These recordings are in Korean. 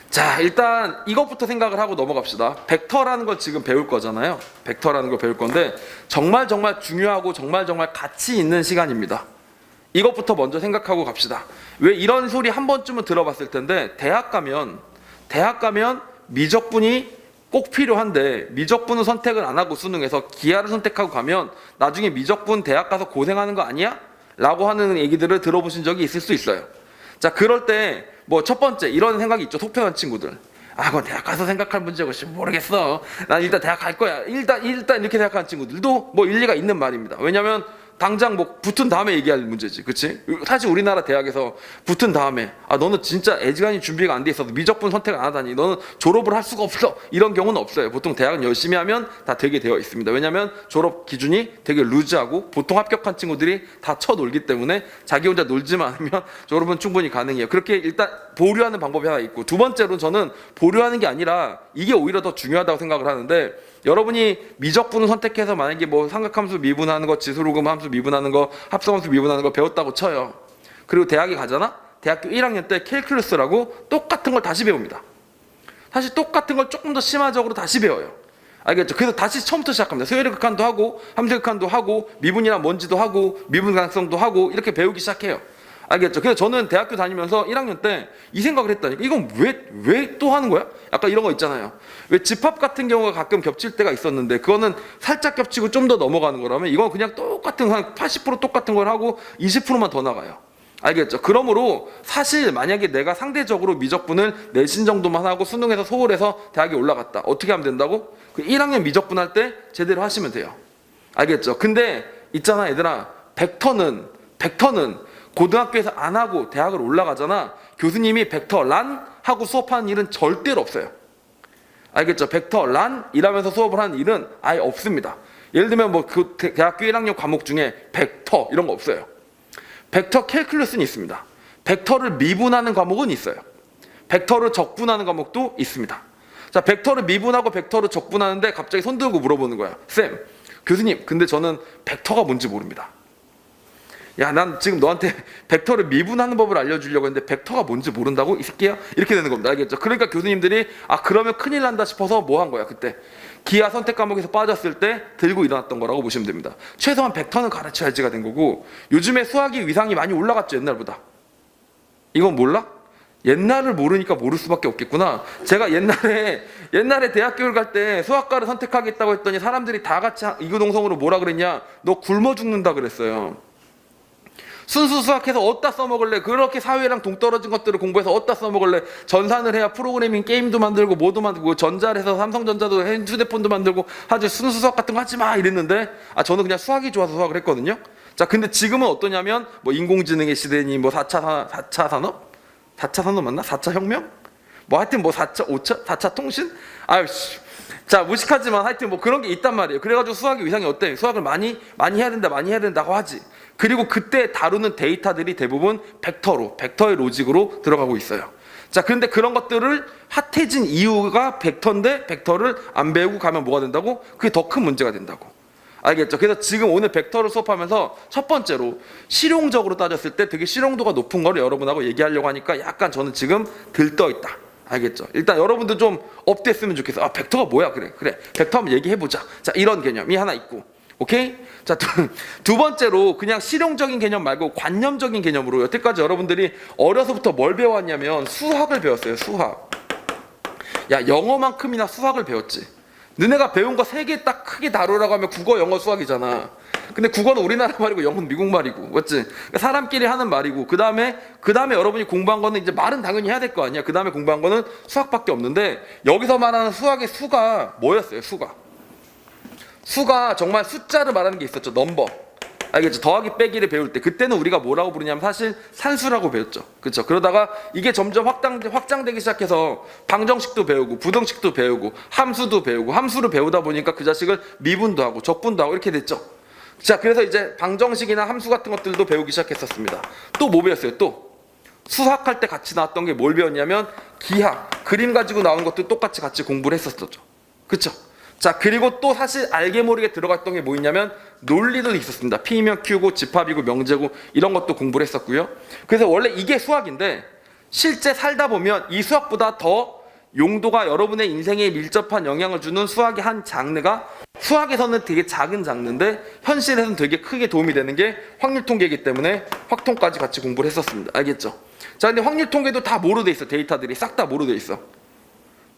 자, 일단 이것부터 생각을 하고 넘어갑시다. 벡터라는 걸 지금 배울 거잖아요. 벡터라는 걸 배울 건데 정말 중요하고 정말 가치 있는 시간입니다. 이것부터 먼저 생각하고 갑시다. 왜 이런 소리 한 번쯤은 들어봤을 텐데 대학 가면 미적분이 꼭 필요한데 미적분은 선택을 안 하고 수능에서 기하를 선택하고 가면 나중에 미적분 대학 가서 고생하는 거 아니야? 라고 하는 얘기들을 들어보신 적이 있을 수 있어요. 자, 그럴 때 뭐 첫 번째 이런 생각이 있죠. 속편한 친구들. 아, 그건 대학 가서 생각할 문제고 모르겠어. 난 일단 대학 갈 거야. 일단 이렇게 생각하는 친구들도 뭐 일리가 있는 말입니다. 왜냐하면 당장 뭐 붙은 다음에 얘기할 문제지, 그치? 사실 우리나라 대학에서 붙은 다음에 아, 너는 진짜 애지간히 준비가 안 돼 있어서 미적분 선택 안 하다니 너는 졸업을 할 수가 없어, 이런 경우는 없어요. 보통 대학은 열심히 하면 다 되게 되어 있습니다. 왜냐하면 졸업 기준이 되게 루즈하고 보통 합격한 친구들이 다 쳐놀기 때문에 자기 혼자 놀지만 않으면 졸업은 충분히 가능해요. 그렇게 일단 보류하는 방법이 하나 있고, 두 번째로 저는 보류하는 게 아니라 이게 오히려 더 중요하다고 생각을 하는데, 여러분이 미적분을 선택해서 만약에 뭐 삼각함수 미분하는 거, 지수로금 함수 미분하는 거, 합성함수 미분하는 거 배웠다고 쳐요. 그리고 대학에 가잖아? 대학교 1학년 때 캘큘러스라고 똑같은 걸 다시 배웁니다. 사실 똑같은 걸 조금 더 심화적으로 다시 배워요. 알겠죠? 그래서 다시 처음부터 시작합니다. 소열의 극한도 하고 함수의 극한도 하고 미분이란 뭔지도 하고 미분 가능성도 하고 이렇게 배우기 시작해요. 알겠죠? 그래서 저는 대학교 다니면서 1학년 때 이 생각을 했다니까. 이건 왜 또 하는 거야? 약간 이런 거 있잖아요. 왜 집합 같은 경우가 가끔 겹칠 때가 있었는데 그거는 살짝 겹치고 좀 더 넘어가는 거라면 이건 그냥 똑같은 한 80% 똑같은 걸 하고 20%만 더 나가요. 알겠죠? 그러므로 사실 만약에 내가 상대적으로 미적분을 내신 정도만 하고 수능에서 소홀해서 대학에 올라갔다. 어떻게 하면 된다고? 그 1학년 미적분 할 때 제대로 하시면 돼요. 알겠죠? 근데 있잖아 얘들아, 벡터는 고등학교에서 안 하고 대학을 올라가잖아. 교수님이 벡터 란 하고 수업하는 일은 절대로 없어요. 알겠죠? 벡터 란 이라면서 수업을 하는 일은 아예 없습니다. 예를 들면 뭐 그 대학교 1학년 과목 중에 벡터 이런 거 없어요. 벡터 캘큘러스는 있습니다. 벡터를 미분하는 과목은 있어요. 벡터를 적분하는 과목도 있습니다. 자, 벡터를 미분하고 벡터를 적분하는데 갑자기 손 들고 물어보는 거야. 쌤, 교수님, 근데 저는 벡터가 뭔지 모릅니다. 야, 난 지금 너한테 벡터를 미분하는 법을 알려주려고 했는데 벡터가 뭔지 모른다고? 이 새끼야? 이렇게 되는 겁니다. 알겠죠? 그러니까 교수님들이 아, 그러면 큰일 난다 싶어서 뭐 한 거야 그때? 기하 선택 과목에서 빠졌을 때 들고 일어났던 거라고 보시면 됩니다. 최소한 벡터는 가르쳐야지가 된 거고, 요즘에 수학이 위상이 많이 올라갔죠, 옛날보다. 이건 몰라? 옛날을 모르니까 모를 수밖에 없겠구나. 제가 옛날에 대학교를 갈 때 수학과를 선택하겠다고 했더니 사람들이 다 같이 이구동성으로 뭐라 그랬냐? 너 굶어 죽는다 그랬어요. 순수 수학해서 어디다 써먹을래? 그렇게 사회랑 동떨어진 것들을 공부해서 어디다 써먹을래? 전산을 해야 프로그래밍 게임도 만들고 뭐도 만들고 전자를 해서 삼성전자도 휴대폰도 만들고 하지, 순수 수학 같은 거 하지 마 이랬는데, 아, 저는 그냥 수학이 좋아서 수학을 했거든요. 자, 근데 지금은 어떠냐면 뭐 인공지능의 시대니 뭐 4차 산업? 4차 산업 맞나? 4차 혁명? 뭐 하여튼 뭐 4차 통신? 아유씨. 자, 무식하지만 하여튼 뭐 그런 게 있단 말이에요. 그래가지고 수학의 위상이 어때? 수학을 많이 해야 된다고 하지. 그리고 그때 다루는 데이터들이 대부분 벡터의 로직으로 들어가고 있어요. 자, 그런데 그런 것들을 핫해진 이유가 벡터인데 벡터를 안 배우고 가면 뭐가 된다고? 그게 더 큰 문제가 된다고. 알겠죠? 그래서 지금 오늘 벡터를 수업하면서 첫 번째로 실용적으로 따졌을 때 되게 실용도가 높은 거를 여러분하고 얘기하려고 하니까 약간 저는 지금 들떠 있다. 알겠죠? 일단 여러분도 좀 업됐으면 좋겠어. 아, 벡터가 뭐야? 그래. 벡터 한번 얘기해보자. 자, 이런 개념이 하나 있고. 오케이? 자, 두 번째로 그냥 실용적인 개념 말고 관념적인 개념으로 여태까지 여러분들이 어려서부터 뭘 배워왔냐면 수학을 배웠어요. 수학. 야, 영어만큼이나 수학을 배웠지. 너네가 배운 거 세 개 딱 크게 다루라고 하면 국어, 영어, 수학이잖아. 근데 국어는 우리나라 말이고 영어는 미국 말이고, 맞지? 그러니까 사람끼리 하는 말이고, 그 다음에 여러분이 공부한 거는 이제 말은 당연히 해야 될 거 아니야. 그 다음에 공부한 거는 수학밖에 없는데, 여기서 말하는 수학의 수가 뭐였어요? 수가 정말 숫자를 말하는 게 있었죠. 넘버. 알겠죠? 더하기 빼기를 배울 때 그때는 우리가 뭐라고 부르냐면 사실 산수라고 배웠죠. 그렇죠? 그러다가 이게 점점 확장되기 시작해서 방정식도 배우고 부등식도 배우고 함수도 배우고, 함수를 배우다 보니까 그 자식을 미분도 하고 적분도 하고 이렇게 됐죠. 자, 그래서 이제 방정식이나 함수 같은 것들도 배우기 시작했었습니다. 또 뭐 배웠어요? 또 수학할 때 같이 나왔던 게 뭘 배웠냐면 기하, 그림 가지고 나온 것도 똑같이 같이 공부를 했었죠. 그렇죠? 자, 그리고 또 사실 알게 모르게 들어갔던 게 뭐 있냐면 논리도 있었습니다. P면 Q고 집합이고 명제고 이런 것도 공부를 했었고요. 그래서 원래 이게 수학인데 실제 살다 보면 이 수학보다 더 용도가 여러분의 인생에 밀접한 영향을 주는 수학의 한 장르가 수학에서는 되게 작은 장르인데 현실에서는 되게 크게 도움이 되는 게 확률 통계이기 때문에 확통까지 같이 공부를 했었습니다. 알겠죠? 자, 근데 확률 통계도 다 뭐로 돼 있어? 데이터들이 싹 다 뭐로 돼 있어?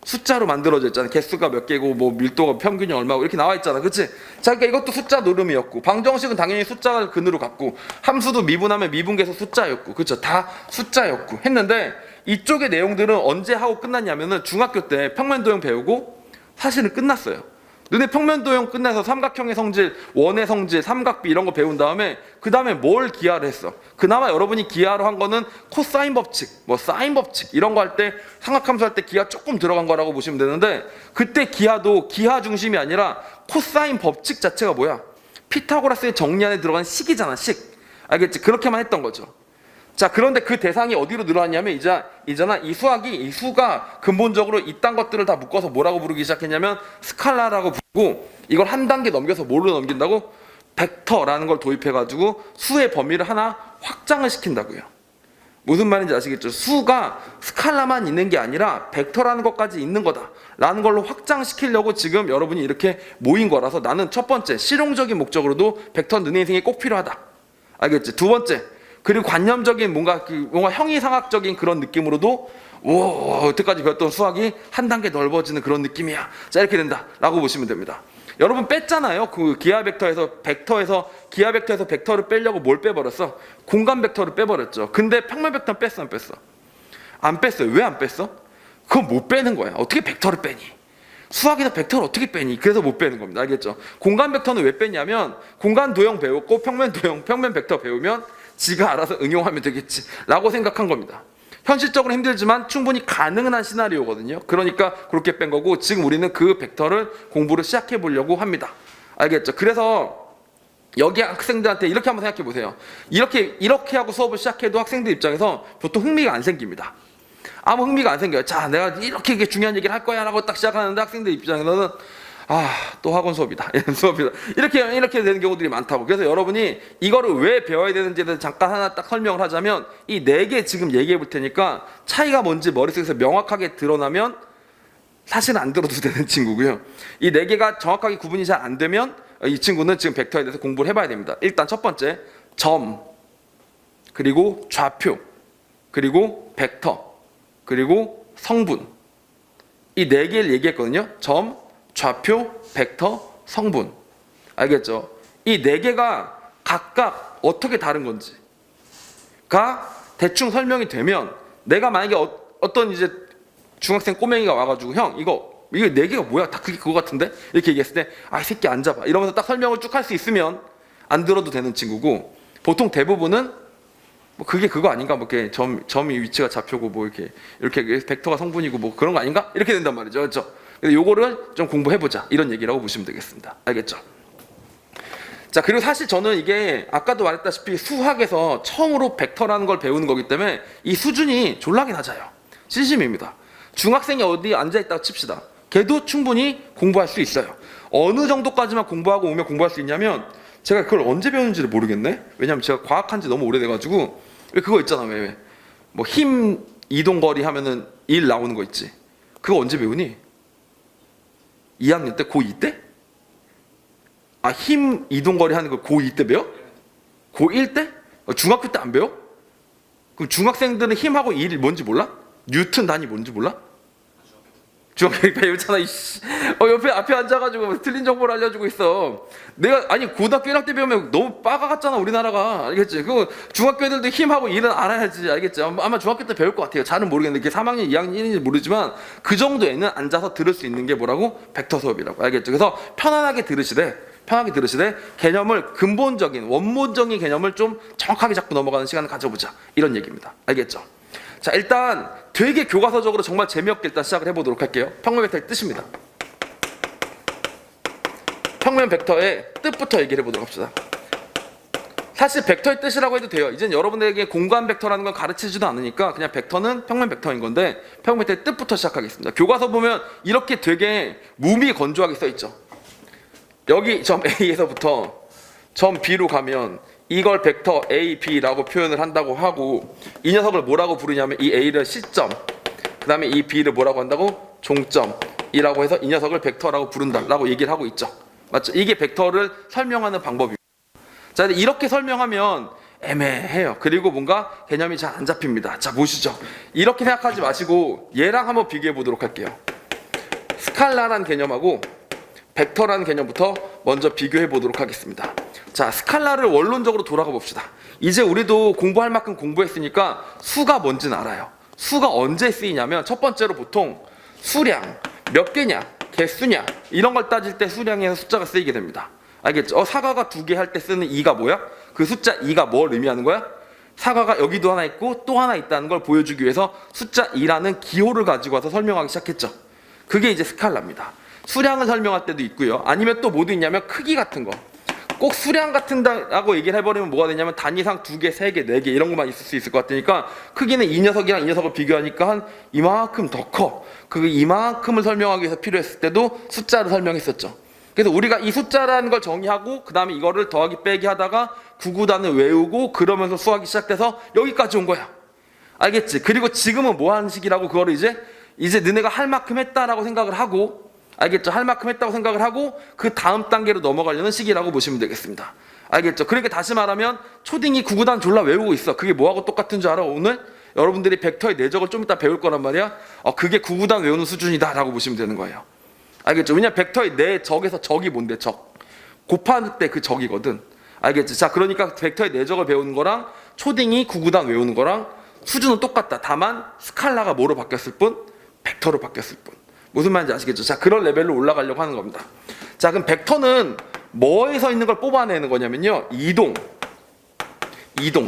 숫자로 만들어져 있잖아. 개수가 몇 개고 뭐 밀도가 평균이 얼마고 이렇게 나와 있잖아. 그치? 자, 그러니까 이것도 숫자 노름이었고 방정식은 당연히 숫자를 근으로 갖고 함수도 미분하면 미분계에서 숫자였고 그쵸? 다 숫자였고 했는데 이쪽의 내용들은 언제 하고 끝났냐면은 중학교 때 평면도형 배우고 사실은 끝났어요. 눈에 평면도형 끝나서 삼각형의 성질, 원의 성질, 삼각비 이런 거 배운 다음에 그 다음에 뭘 기하를 했어? 그나마 여러분이 기하로 한 거는 코사인 법칙, 뭐 사인 법칙 이런 거 할 때 삼각함수 할 때 기하 조금 들어간 거라고 보시면 되는데 그때 기하도 기하 중심이 아니라 코사인 법칙 자체가 뭐야? 피타고라스의 정리 안에 들어간 식이잖아, 식. 알겠지? 그렇게만 했던 거죠. 자, 그런데 그 대상이 어디로 늘어났냐면 이제나 이 수학이 이 수가 근본적으로 이딴 것들을 다 묶어서 뭐라고 부르기 시작했냐면 스칼라라고 부르고 이걸 한 단계 넘겨서 뭘로 넘긴다고? 벡터라는 걸 도입해가지고 수의 범위를 하나 확장을 시킨다고요. 무슨 말인지 아시겠죠? 수가 스칼라만 있는 게 아니라 벡터라는 것까지 있는 거다라는 걸로 확장시키려고 지금 여러분이 이렇게 모인 거라서 나는 첫 번째 실용적인 목적으로도 벡터는 내 인생에 꼭 필요하다. 알겠지? 두 번째 그리고 관념적인 뭔가 형이상학적인 그런 느낌으로도 여태까지 배웠던 수학이 한 단계 넓어지는 그런 느낌이야. 자, 이렇게 된다라고 보시면 됩니다. 여러분 뺐잖아요. 그 기하 벡터에서 기하 벡터에서 벡터를 빼려고 뭘 빼버렸어? 공간 벡터를 빼버렸죠. 근데 평면 벡터는 뺐어, 안 뺐어? 안 뺐어요. 왜 안 뺐어? 그건 못 빼는 거야. 어떻게 벡터를 빼니? 수학에서 벡터를 어떻게 빼니? 그래서 못 빼는 겁니다. 알겠죠? 공간 벡터는 왜 뺐냐면 공간 도형 배웠고 평면 벡터 배우면 지가 알아서 응용하면 되겠지 라고 생각한 겁니다. 현실적으로 힘들지만 충분히 가능한 한 시나리오거든요. 그러니까 그렇게 뺀 거고 지금 우리는 그 벡터를 공부를 시작해 보려고 합니다. 알겠죠? 그래서 여기 학생들한테 이렇게 한번 생각해 보세요. 이렇게 하고 수업을 시작해도 학생들 입장에서 보통 흥미가 안 생깁니다. 아무 흥미가 안 생겨요. 자, 내가 이렇게 중요한 얘기를 할 거야 라고 딱 시작하는데 학생들 입장에서는 또 학원 수업이다. 수업이다. 이렇게 되는 경우들이 많다고. 그래서 여러분이 이거를 왜 배워야 되는지에 대해서 잠깐 하나 딱 설명을 하자면 이 4개 지금 얘기해 볼 테니까 차이가 뭔지 머릿속에서 명확하게 드러나면 사실 안 들어도 되는 친구고요. 이 4개가 정확하게 구분이 잘 안 되면 이 친구는 지금 벡터에 대해서 공부를 해봐야 됩니다. 일단 첫 번째 점, 그리고 좌표, 그리고 벡터, 그리고 성분. 이 4개를 얘기했거든요. 점, 좌표, 벡터, 성분. 알겠죠? 이 4개가 각각 어떻게 다른 건지가 대충 설명이 되면 내가 만약에 어떤 이제 중학생 꼬맹이가 와가지고 형 이거 4개가 뭐야? 다 그게 그거 같은데? 이렇게 얘기했을 때 이 새끼 앉아봐 이러면서 딱 설명을 쭉 할 수 있으면 안 들어도 되는 친구고 보통 대부분은 뭐 그게 그거 아닌가? 뭐 이렇게 점이 위치가 좌표고 뭐 이렇게 벡터가 성분이고 뭐 그런 거 아닌가? 이렇게 된단 말이죠. 그렇죠? 요거를 좀 공부해보자 이런 얘기라고 보시면 되겠습니다. 알겠죠? 자, 그리고 사실 저는 이게 아까도 말했다시피 수학에서 처음으로 벡터라는 걸 배우는 거기 때문에 이 수준이 졸라게 낮아요. 진심입니다. 중학생이 어디 앉아있다고 칩시다. 걔도 충분히 공부할 수 있어요. 어느 정도까지만 공부하고 오면 공부할 수 있냐면 제가 그걸 언제 배우는지를 모르겠네. 왜냐면 제가 과학한 지 너무 오래돼가지고 왜 그거 있잖아. 왜 뭐 힘 이동거리 하면은 1 나오는 거 있지. 그거 언제 배우니? 2학년 때? 고2 때? 힘 이동거리 하는 거 고2 때 배워? 고1 때? 중학교 때 안 배워? 그럼 중학생들은 힘하고 일이 뭔지 몰라? 뉴턴 단위 뭔지 몰라? 중학교 때 배우잖아. 옆에 앞에 앉아가지고 틀린 정보를 알려주고 있어. 내가 고등학교 1학년 때 배우면 너무 빠가 같잖아 우리나라가. 알겠지? 그 중학교 애들도 힘하고 일은 알아야지. 알겠지? 아마 중학교 때 배울 것 같아요. 잘은 모르겠는데 이게 3학년 2학년 1인지 모르지만 그 정도에는 앉아서 들을 수 있는 게 뭐라고? 벡터 수업이라고. 알겠죠? 그래서 편안하게 들으시되 개념을 근본적인 원본적인 개념을 좀 정확하게 잡고 넘어가는 시간을 가져보자 이런 얘기입니다. 알겠죠? 자, 일단 되게 교과서적으로 정말 재미없게 일단 시작을 해보도록 할게요. 평면 벡터의 뜻입니다. 평면 벡터의 뜻부터 얘기를 해보도록 합시다. 사실 벡터의 뜻이라고 해도 돼요. 이젠 여러분에게 공간 벡터라는 건 가르치지도 않으니까 그냥 벡터는 평면 벡터인 건데 평면 벡터의 뜻부터 시작하겠습니다. 교과서 보면 이렇게 되게 무미건조하게 써있죠. 여기 점 A에서부터 점 B로 가면 이걸 벡터 A, B라고 표현을 한다고 하고 이 녀석을 뭐라고 부르냐면 이 A를 C점, 그 다음에 이 B를 뭐라고 한다고? 종점이라고 해서 이 녀석을 벡터라고 부른다라고 얘기를 하고 있죠. 맞죠? 이게 벡터를 설명하는 방법입니다. 자, 이렇게 설명하면 애매해요. 그리고 뭔가 개념이 잘 안 잡힙니다. 자, 보시죠. 이렇게 생각하지 마시고 얘랑 한번 비교해 보도록 할게요. 스칼라라는 개념하고 벡터라는 개념부터 먼저 비교해 보도록 하겠습니다. 자, 스칼라를 원론적으로 돌아가 봅시다. 이제 우리도 공부할 만큼 공부했으니까 수가 뭔지는 알아요. 수가 언제 쓰이냐면 첫 번째로 보통 수량, 몇 개냐, 개수냐 이런 걸 따질 때 수량에서 숫자가 쓰이게 됩니다. 알겠죠? 사과가 2개 할 때 쓰는 2가 뭐야? 그 숫자 2가 뭘 의미하는 거야? 사과가 여기도 하나 있고 또 하나 있다는 걸 보여주기 위해서 숫자 2라는 기호를 가지고 와서 설명하기 시작했죠. 그게 이제 스칼라입니다. 수량을 설명할 때도 있고요. 아니면 또 뭐도 있냐면 크기 같은 거. 꼭 수량 같은다라고 얘기를 해버리면 뭐가 되냐면 단위상 2개, 3개, 4개 이런 것만 있을 수 있을 것 같으니까 크기는 이 녀석이랑 이 녀석을 비교하니까 한 이만큼 더 커. 그 이만큼을 설명하기 위해서 필요했을 때도 숫자를 설명했었죠. 그래서 우리가 이 숫자라는 걸 정의하고 그 다음에 이거를 더하기 빼기 하다가 구구단을 외우고 그러면서 수학이 시작돼서 여기까지 온 거야. 알겠지? 그리고 지금은 뭐 하는 식이라고 그거를 이제 너네가 할 만큼 했다라고 생각을 하고 알겠죠? 할 만큼 했다고 생각을 하고 그 다음 단계로 넘어가려는 시기라고 보시면 되겠습니다. 알겠죠? 그러니까 다시 말하면 초딩이 구구단 졸라 외우고 있어. 그게 뭐하고 똑같은 줄 알아? 오늘 여러분들이 벡터의 내적을 좀 이따 배울 거란 말이야. 그게 구구단 외우는 수준이다 라고 보시면 되는 거예요. 알겠죠? 왜냐면 벡터의 내적에서 적이 뭔데? 적. 곱할 때 그 적이거든. 알겠지? 자, 그러니까 벡터의 내적을 배우는 거랑 초딩이 구구단 외우는 거랑 수준은 똑같다. 다만 스칼라가 뭐로 바뀌었을 뿐? 벡터로 바뀌었을 뿐. 무슨 말인지 아시겠죠? 자, 그런 레벨로 올라가려고 하는 겁니다. 자, 그럼 벡터는 뭐에서 있는 걸 뽑아내는 거냐면요. 이동.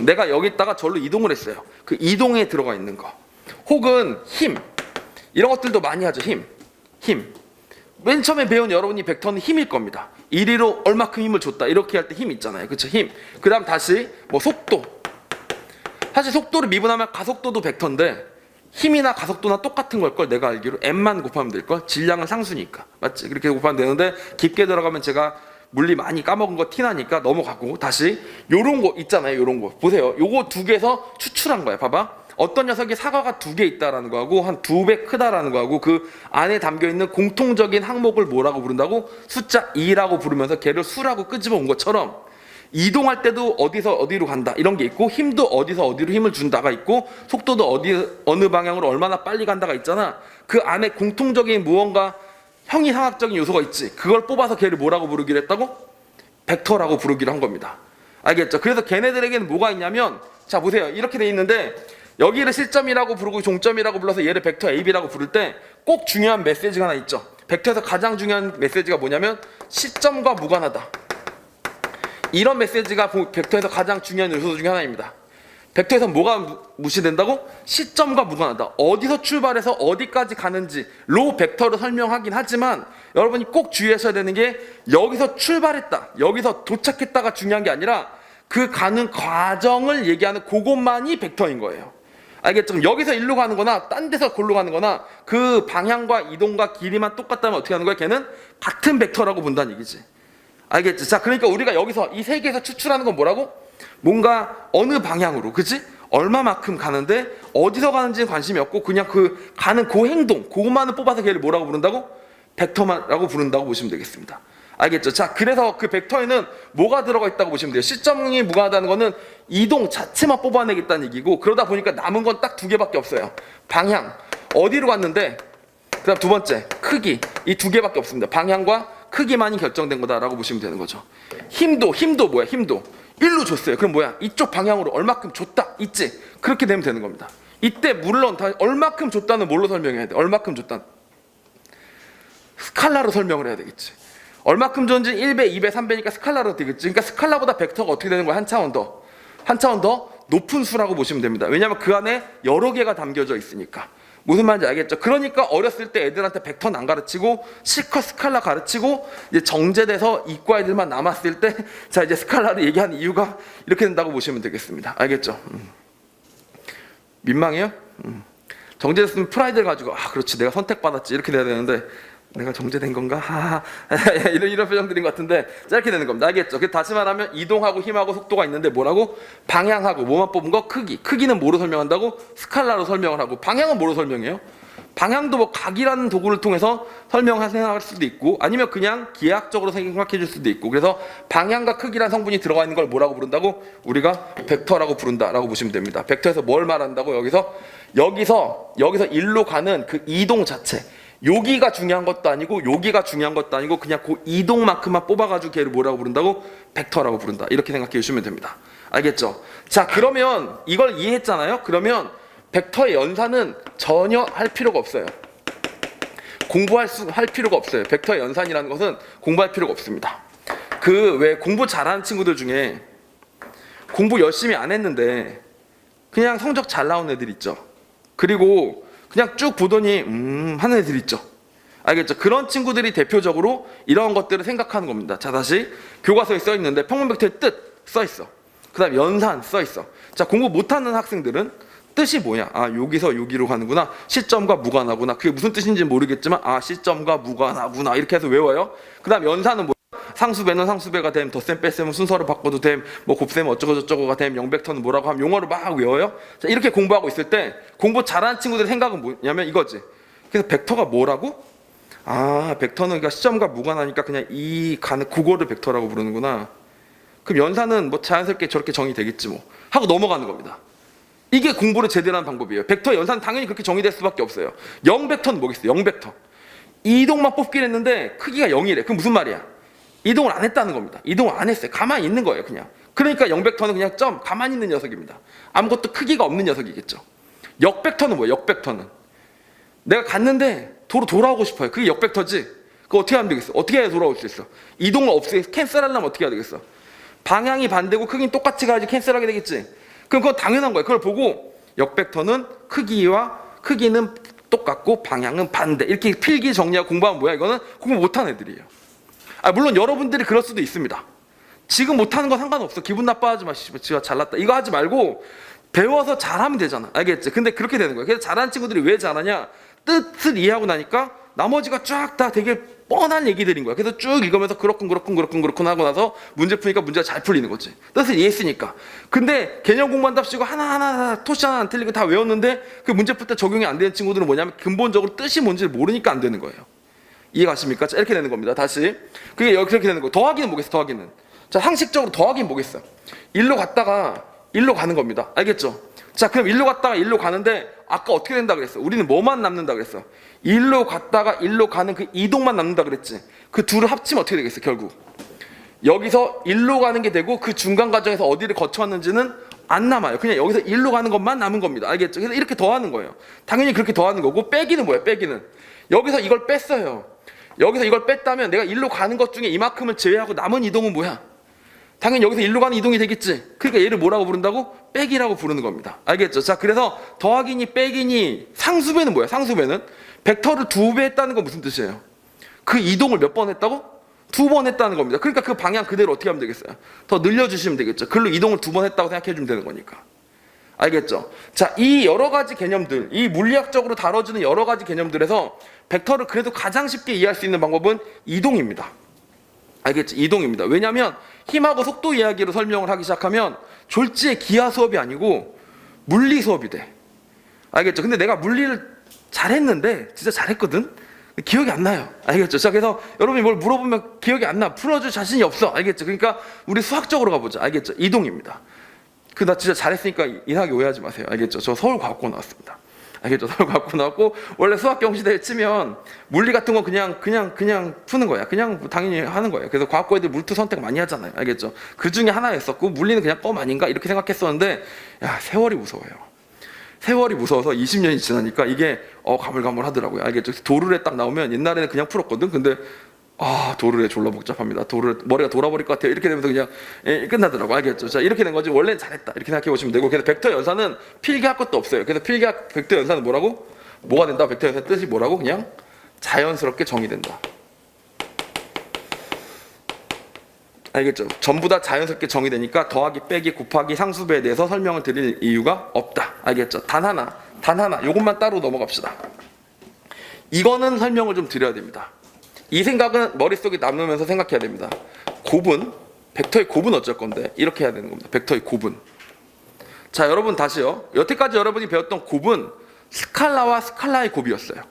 내가 여기다가 절로 이동을 했어요. 그 이동에 들어가 있는 거. 혹은 힘. 이런 것들도 많이 하죠. 힘. 맨 처음에 배운 여러분이 벡터는 힘일 겁니다. 1위로 얼마큼 힘을 줬다. 이렇게 할 때 힘 있잖아요. 그쵸? 힘. 그 다음 다시 뭐 속도. 사실 속도를 미분하면 가속도도 벡터인데 힘이나 가속도나 똑같은 걸걸 내가 알기로 m만 곱하면 될걸. 질량은 상수니까. 맞지? 그렇게 곱하면 되는데 깊게 들어가면 제가 물리 많이 까먹은 거 티나니까 넘어가고 다시 요런 거 있잖아요. 요런 거. 보세요. 요거 2개에서 추출한 거야. 봐봐. 어떤 녀석이 사과가 2개 있다라는 거하고 한 2배 크다라는 거하고 그 안에 담겨있는 공통적인 항목을 뭐라고 부른다고? 숫자 2라고 부르면서 걔를 수라고 끄집어 온 것처럼 이동할 때도 어디서 어디로 간다 이런 게 있고 힘도 어디서 어디로 힘을 준다가 있고 속도도 어느 방향으로 얼마나 빨리 간다가 있잖아. 그 안에 공통적인 무언가 형이상학적인 요소가 있지. 그걸 뽑아서 걔를 뭐라고 부르기로 했다고? 벡터라고 부르기로 한 겁니다. 알겠죠? 그래서 걔네들에게는 뭐가 있냐면 자 보세요. 이렇게 돼 있는데 여기를 실점이라고 부르고 종점이라고 불러서 얘를 벡터 AB라고 부를 때 꼭 중요한 메시지가 하나 있죠. 벡터에서 가장 중요한 메시지가 뭐냐면 시점과 무관하다. 이런 메시지가 벡터에서 가장 중요한 요소 중에 하나입니다. 벡터에서 뭐가 무시된다고? 시점과 무관하다. 어디서 출발해서 어디까지 가는지로 벡터를 설명하긴 하지만 여러분이 꼭 주의하셔야 되는 게 여기서 출발했다, 여기서 도착했다가 중요한 게 아니라 그 가는 과정을 얘기하는 그것만이 벡터인 거예요. 알겠죠? 여기서 일로 가는 거나 딴 데서 골로 가는 거나 그 방향과 이동과 길이만 똑같다면 어떻게 하는 거야? 걔는 같은 벡터라고 본다는 얘기지. 알겠지? 자, 그러니까 우리가 여기서 이 세 개에서 추출하는 건 뭐라고? 뭔가 어느 방향으로, 그치? 얼마만큼 가는데 어디서 가는지는 관심이 없고 그냥 그 가는 그 행동, 그것만을 뽑아서 걔를 뭐라고 부른다고? 벡터만라고 부른다고 보시면 되겠습니다. 알겠죠? 자, 그래서 그 벡터에는 뭐가 들어가 있다고 보시면 돼요. 시점이 무관하다는 거는 이동 자체만 뽑아내겠다는 얘기고 그러다 보니까 남은 건 딱 2개밖에 없어요. 방향, 어디로 갔는데 그 다음 두 번째, 크기. 이 2개밖에 없습니다. 방향과 크기만이 결정된 거다라고 보시면 되는 거죠. 힘도 뭐야? 힘도 1로 줬어요. 그럼 뭐야? 이쪽 방향으로 얼마큼 줬다 있지? 그렇게 되면 되는 겁니다. 이때 물론 다 얼마큼 줬다는 뭘로 설명해야 돼? 얼마큼 줬다는 스칼라로 설명을 해야 되겠지. 얼마큼 줬는지 1배, 2배, 3배니까 스칼라로 되겠지. 그러니까 스칼라보다 벡터가 어떻게 되는 거야? 한 차원 더 높은 수라고 보시면 됩니다. 왜냐하면 그 안에 여러 개가 담겨져 있으니까. 무슨 말인지 알겠죠? 그러니까 어렸을 때 애들한테 벡터는 안 가르치고 실컷 스칼라 가르치고 이제 정제돼서 이과 애들만 남았을 때 자 이제 스칼라를 얘기하는 이유가 이렇게 된다고 보시면 되겠습니다. 알겠죠? 민망해요? 정제됐으면 프라이드를 가지고 그렇지 내가 선택받았지 이렇게 돼야 되는데 내가 정제된 건가? 이런 표정들인 것 같은데 자 이렇게 되는 겁니다. 알겠죠? 다시 말하면 이동하고 힘하고 속도가 있는데 뭐라고? 방향하고 뭐만 뽑은 거? 크기는 뭐로 설명한다고? 스칼라로 설명을 하고 방향은 뭐로 설명해요? 방향도 뭐 각이라는 도구를 통해서 설명할 수도 있고 아니면 그냥 기하학적으로 생각해 줄 수도 있고 그래서 방향과 크기라는 성분이 들어가 있는 걸 뭐라고 부른다고? 우리가 벡터라고 부른다라고 보시면 됩니다. 벡터에서 뭘 말한다고? 여기서 일로 가는 그 이동 자체 여기가 중요한 것도 아니고 여기가 중요한 것도 아니고 그냥 그 이동만큼만 뽑아가지고 걔를 뭐라고 부른다고? 벡터라고 부른다. 이렇게 생각해 주시면 됩니다. 알겠죠? 자 그러면 이걸 이해했잖아요. 그러면 벡터의 연산은 전혀 할 필요가 없어요. 할 필요가 없어요. 벡터의 연산이라는 것은 공부할 필요가 없습니다. 그 왜 공부 잘하는 친구들 중에 공부 열심히 안 했는데 그냥 성적 잘 나온 애들 있죠. 그리고 그냥 쭉 보더니 하는 애들 있죠. 알겠죠? 그런 친구들이 대표적으로 이런 것들을 생각하는 겁니다. 자 다시 교과서에 써 있는데 평면벡터의 뜻 써 있어. 그 다음 연산 써 있어. 자 공부 못하는 학생들은 뜻이 뭐냐? 아 여기서 여기로 가는구나. 시점과 무관하구나. 그게 무슨 뜻인지 모르겠지만 아 시점과 무관하구나 이렇게 해서 외워요. 그 다음 연산은 뭐야? 상수배는 상수배가 됨, 덧셈 뺄셈은 순서를 바꿔도 됨, 뭐 곱셈은 어쩌고 저쩌고가 됨, 영벡터는 뭐라고 하면 용어를 막 외워요. 자 이렇게 공부하고 있을 때 공부 잘하는 친구들의 생각은 뭐냐면 이거지. 그래서 벡터가 뭐라고? 아 벡터는 그러니까 시점과 무관하니까 그냥 이 가는 그거를 벡터라고 부르는구나. 그럼 연산은 뭐 자연스럽게 저렇게 정의되겠지 뭐 하고 넘어가는 겁니다. 이게 공부를 제대로 하는 방법이에요. 벡터 연산 당연히 그렇게 정의될 수밖에 없어요. 0벡터는 뭐겠어요? 0벡터. 이동만 뽑긴 했는데 크기가 0이래. 그럼 무슨 말이야? 이동을 안 했다는 겁니다. 이동을 안 했어요. 가만히 있는 거예요. 그냥. 그러니까 0벡터는 그냥 점 가만히 있는 녀석입니다. 아무것도 크기가 없는 녀석이겠죠. 역벡터는 뭐예요? 역벡터는 내가 갔는데 도로 돌아오고 싶어요. 그게 역벡터지. 그거 어떻게 하면 되겠어? 어떻게 해야 돌아올 수 있어? 이동을 없애 캔슬하려면 어떻게 해야 되겠어? 방향이 반대고 크기는 똑같이 가야지 캔슬하게 되겠지. 그럼 그건 당연한 거예요. 그걸 보고 역벡터는 크기는 똑같고 방향은 반대. 이렇게 필기 정리하고 공부하면 뭐야? 이거는 공부 못하는 애들이에요. 물론 여러분들이 그럴 수도 있습니다. 지금 못하는 건 상관없어. 기분 나빠하지 마시고 지가 잘났다. 이거 하지 말고 배워서 잘하면 되잖아. 알겠지? 근데 그렇게 되는 거예요. 그래서 잘하는 친구들이 왜 잘하냐? 뜻을 이해하고 나니까 나머지가 쫙 다 되게 뻔한 얘기들인 거야. 그래서 쭉 읽으면서 그렇군 하고 나서 문제 푸니까 문제가 잘 풀리는 거지. 뜻을 이해했으니까. 근데 개념 공부한답시고 하나하나 토시 하나 안 틀리고 다 외웠는데 그 문제 풀 때 적용이 안 되는 친구들은 뭐냐면 근본적으로 뜻이 뭔지를 모르니까 안 되는 거예요. 이해가십니까? 자, 이렇게 되는 겁니다. 다시. 그게 여기 그렇게 되는 거예요. 더하기는 뭐겠어? 더하기는. 자, 상식적으로 더하기는 뭐겠어? 일로 갔다가 일로 가는 겁니다. 알겠죠? 자, 그럼 일로 갔다가 일로 가는데 아까 어떻게 된다 그랬어? 우리는 뭐만 남는다 그랬어? 일로 갔다가 일로 가는 그 이동만 남는다 그랬지. 그 둘을 합치면 어떻게 되겠어? 결국 여기서 일로 가는 게 되고 그 중간 과정에서 어디를 거쳐왔는지는 안 남아요. 그냥 여기서 일로 가는 것만 남은 겁니다. 알겠죠? 그래서 이렇게 더하는 거예요. 당연히 그렇게 더하는 거고 빼기는 뭐예요? 빼기는 여기서 이걸 뺐어요. 여기서 이걸 뺐다면 내가 일로 가는 것 중에 이만큼을 제외하고 남은 이동은 뭐야? 당연히 여기서 일로 가는 이동이 되겠지. 그러니까 얘를 뭐라고 부른다고? 빼기라고 부르는 겁니다. 알겠죠? 자, 그래서 더하기니 빼기니 상수배는 뭐야? 상수배는 벡터를 2배 했다는 건 무슨 뜻이에요? 그 이동을 몇 번 했다고? 2번 했다는 겁니다. 그러니까 그 방향 그대로 어떻게 하면 되겠어요? 더 늘려주시면 되겠죠. 글로 이동을 2번 했다고 생각해 주면 되는 거니까. 알겠죠? 자, 이 여러 가지 개념들, 이 물리학적으로 다뤄지는 여러 가지 개념들에서 벡터를 그래도 가장 쉽게 이해할 수 있는 방법은 이동입니다. 알겠지? 이동입니다. 왜냐하면 힘하고 속도 이야기로 설명을 하기 시작하면 졸지에 기하 수업이 아니고 물리 수업이 돼. 알겠죠? 근데 내가 물리를 잘했는데 진짜 잘했거든? 기억이 안 나요. 알겠죠? 자, 그래서 여러분이 뭘 물어보면 기억이 안 나. 풀어줄 자신이 없어. 알겠죠? 그러니까 우리 수학적으로 가보자. 알겠죠? 이동입니다. 나 진짜 잘했으니까 이상하게 오해하지 마세요. 알겠죠? 저 서울과학고 나왔습니다. 알겠죠? 서울과학고 나왔고 원래 수학경시대에 치면 물리 같은 건 그냥 푸는 거야. 그냥 당연히 하는 거예요. 그래서 과학고 애들 물투 선택 많이 하잖아요. 알겠죠? 그 중에 하나였었고 물리는 그냥 껌 아닌가 이렇게 생각했었는데 야 세월이 무서워요. 세월이 무서워서 20년이 지나니까 이게 가물가물하더라고요. 알겠죠? 도르래 딱 나오면 옛날에는 그냥 풀었거든. 근데 도르래 졸라 복잡합니다. 머리가 돌아버릴 것 같아요. 이렇게 되면서 그냥 끝나더라고. 알겠죠? 자, 이렇게 된 거지. 원래는 잘했다. 이렇게 생각해 보시면 되고. 그래서 벡터 연산은 필기할 것도 없어요. 그래서 벡터 연산은 뭐라고? 뭐가 된다? 벡터 연산 뜻이 뭐라고? 그냥 자연스럽게 정의된다. 알겠죠? 전부 다 자연스럽게 정의되니까 더하기, 빼기, 곱하기, 상수배에 대해서 설명을 드릴 이유가 없다. 알겠죠? 단 하나. 요것만 따로 넘어갑시다. 이거는 설명을 좀 드려야 됩니다. 이 생각은 머릿속에 남으면서 생각해야 됩니다. 곱은, 벡터의 곱은 어쩔 건데 이렇게 해야 되는 겁니다. 벡터의 곱은. 자, 여러분 다시요. 여태까지 여러분이 배웠던 곱은 스칼라와 스칼라의 곱이었어요.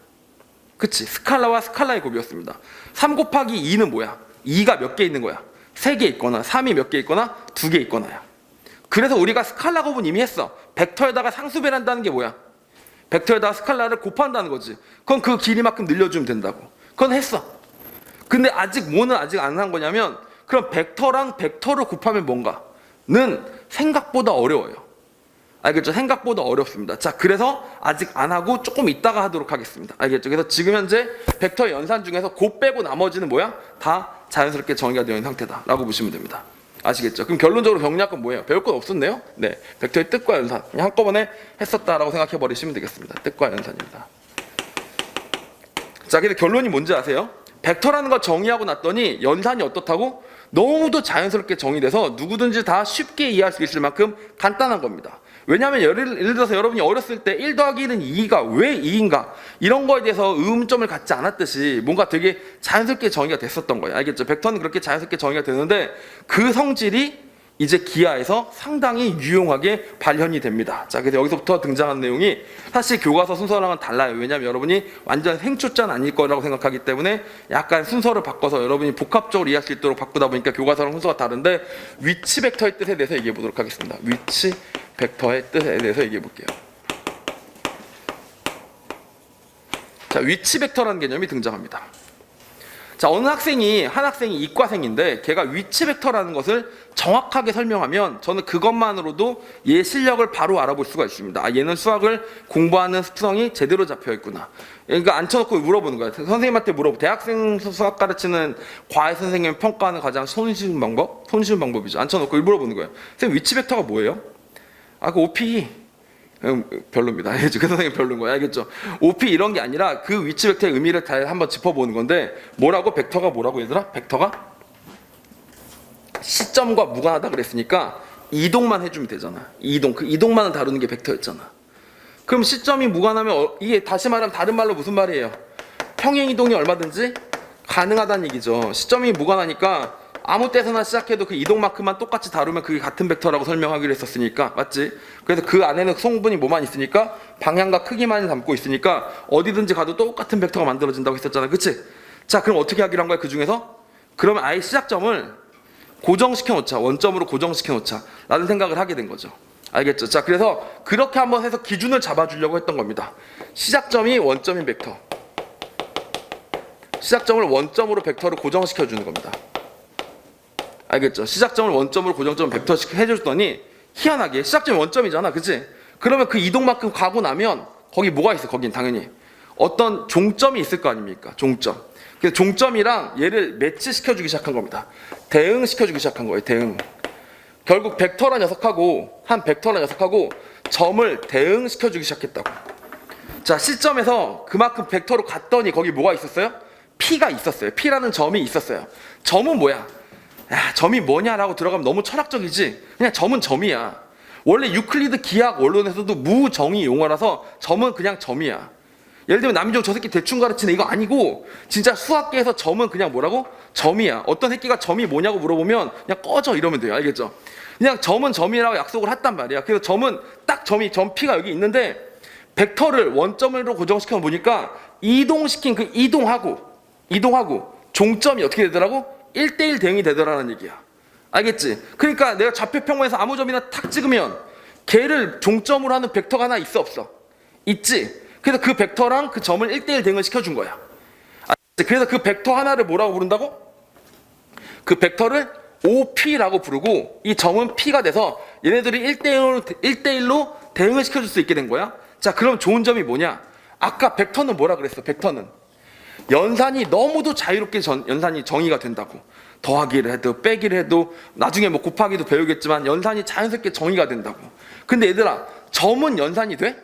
그치? 스칼라와 스칼라의 곱이었습니다. 3 곱하기 2는 뭐야? 2가 몇 개 있는 거야? 3개 있거나 3이 몇 개 있거나 2개 있거나야. 그래서 우리가 스칼라 곱은 이미 했어. 벡터에다가 상수배를 한다는 게 뭐야? 벡터에다가 스칼라를 곱한다는 거지. 그건 그 길이만큼 늘려주면 된다고. 그건 했어. 근데 아직 뭐는 아직 안 한 거냐면, 그럼 벡터랑 벡터를 곱하면 뭔가는 생각보다 어려워요. 알겠죠? 생각보다 어렵습니다. 자, 그래서 아직 안 하고 조금 이따가 하도록 하겠습니다. 알겠죠? 그래서 지금 현재 벡터 연산 중에서 곱 빼고 나머지는 뭐야? 다 자연스럽게 정의가 되어 있는 상태다라고 보시면 됩니다. 아시겠죠? 그럼 결론적으로 정리할 건 뭐예요? 배울 건 없었네요? 네, 벡터의 뜻과 연산 그냥 한꺼번에 했었다라고 생각해 버리시면 되겠습니다. 뜻과 연산입니다. 자, 그래서 결론이 뭔지 아세요? 벡터라는 거 정의하고 났더니 연산이 어떻다고? 너무도 자연스럽게 정의돼서 누구든지 다 쉽게 이해할 수 있을 만큼 간단한 겁니다. 왜냐하면 예를 들어서 여러분이 어렸을 때 1 더하기 1은 2가 왜 2인가 이런 거에 대해서 의문점을 갖지 않았듯이 뭔가 되게 자연스럽게 정의가 됐었던 거예요. 알겠죠? 벡터는 그렇게 자연스럽게 정의가 되는데 그 성질이 이제 기하에서 상당히 유용하게 발현이 됩니다. 자, 그래서 여기서부터 등장한 내용이 사실 교과서 순서랑은 달라요. 왜냐하면 여러분이 완전 생초짜는 아닐 거라고 생각하기 때문에 약간 순서를 바꿔서 여러분이 복합적으로 이해할 수 있도록 바꾸다 보니까 교과서랑 순서가 다른데, 위치 벡터의 뜻에 대해서 얘기해 보도록 하겠습니다. 위치 벡터의 뜻에 대해서 얘기해 볼게요. 자, 위치 벡터라는 개념이 등장합니다. 자, 한 학생이 이과생인데 걔가 위치 벡터라는 것을 정확하게 설명하면 저는 그것만으로도 얘 실력을 바로 알아볼 수가 있습니다. 아, 얘는 수학을 공부하는 습성이 제대로 잡혀 있구나. 그러니까 앉혀놓고 물어보는 거야. 선생님한테 물어보. 대학생 수학 가르치는 과외 선생님 평가하는 가장 손쉬운 방법이죠. 앉혀놓고 물어보는 거예요. 선생님, 위치 벡터가 뭐예요? 아, 그 OP. 별로입니다. 알겠죠? 그 선생님 별로인 거예요. 알겠죠? OP 이런 게 아니라 그 위치 벡터의 의미를 다 한번 짚어보는 건데, 뭐라고? 벡터가 뭐라고 얘들아? 벡터가 시점과 무관하다 그랬으니까 이동만 해주면 되잖아. 이동. 그 이동만을 다루는 게 벡터였잖아. 그럼 시점이 무관하면 이게 다시 말하면 다른 말로 무슨 말이에요? 평행 이동이 얼마든지 가능하다는 얘기죠. 시점이 무관하니까 아무 때서나 시작해도 그 이동만큼만 똑같이 다루면 그게 같은 벡터라고 설명하기로 했었으니까, 맞지? 그래서 그 안에는 성분이 뭐만 있으니까 방향과 크기만 담고 있으니까 어디든지 가도 똑같은 벡터가 만들어진다고 했었잖아. 그치? 자, 그럼 어떻게 하기로 한 거야, 그 중에서? 그러면 아예 시작점을 고정시켜 놓자. 원점으로 고정시켜 놓자. 라는 생각을 하게 된 거죠. 알겠죠? 자, 그래서 그렇게 한번 해서 기준을 잡아주려고 했던 겁니다. 시작점이 원점인 벡터. 시작점을 원점으로 벡터를 고정시켜 주는 겁니다. 알겠죠? 시작점을 원점으로 고정점 벡터 해줬더니 희한하게 시작점이 원점이잖아. 그치? 그러면 그 이동만큼 가고 나면 거기 뭐가 있어? 거긴 당연히 어떤 종점이 있을 거 아닙니까? 종점. 그래서 종점이랑 얘를 매치시켜주기 시작한 겁니다. 대응시켜주기 시작한 거예요. 대응. 결국 벡터란 녀석하고 점을 대응시켜주기 시작했다고. 자, 시점에서 그만큼 벡터로 갔더니 거기 뭐가 있었어요? P가 있었어요. P라는 점이 있었어요. 점은 뭐야? 야, 점이 뭐냐라고 들어가면 너무 철학적이지. 그냥 점은 점이야. 원래 유클리드 기하학 원론에서도 무정의 용어라서 점은 그냥 점이야. 예를 들면 남이종 저 새끼 대충 가르치네 이거 아니고, 진짜 수학계에서 점은 그냥 뭐라고? 점이야. 어떤 새끼가 점이 뭐냐고 물어보면 그냥 꺼져 이러면 돼요. 알겠죠? 그냥 점은 점이라고 약속을 했단 말이야. 그래서 점은 딱 점 P가 여기 있는데 벡터를 원점으로 고정시켜 보니까 이동시킨 그 이동하고 종점이 어떻게 되더라고? 1대1 대응이 되더라는 얘기야. 알겠지? 그러니까 내가 좌표평면에서 아무 점이나 탁 찍으면 걔를 종점으로 하는 벡터가 하나 있어 없어? 있지? 그래서 그 벡터랑 그 점을 1대1 대응을 시켜준 거야. 알겠지? 그래서 그 벡터 하나를 뭐라고 부른다고? 그 벡터를 OP라고 부르고 이 점은 P가 돼서 얘네들이 1대1로 대응을 시켜줄 수 있게 된 거야. 자, 그럼 좋은 점이 뭐냐? 아까 벡터는 뭐라 그랬어? 벡터는 연산이 너무도 자유롭게 연산이 정의가 된다고. 더하기를 해도 빼기를 해도 나중에 뭐 곱하기도 배우겠지만 연산이 자연스럽게 정의가 된다고. 근데 얘들아, 점은 연산이 돼?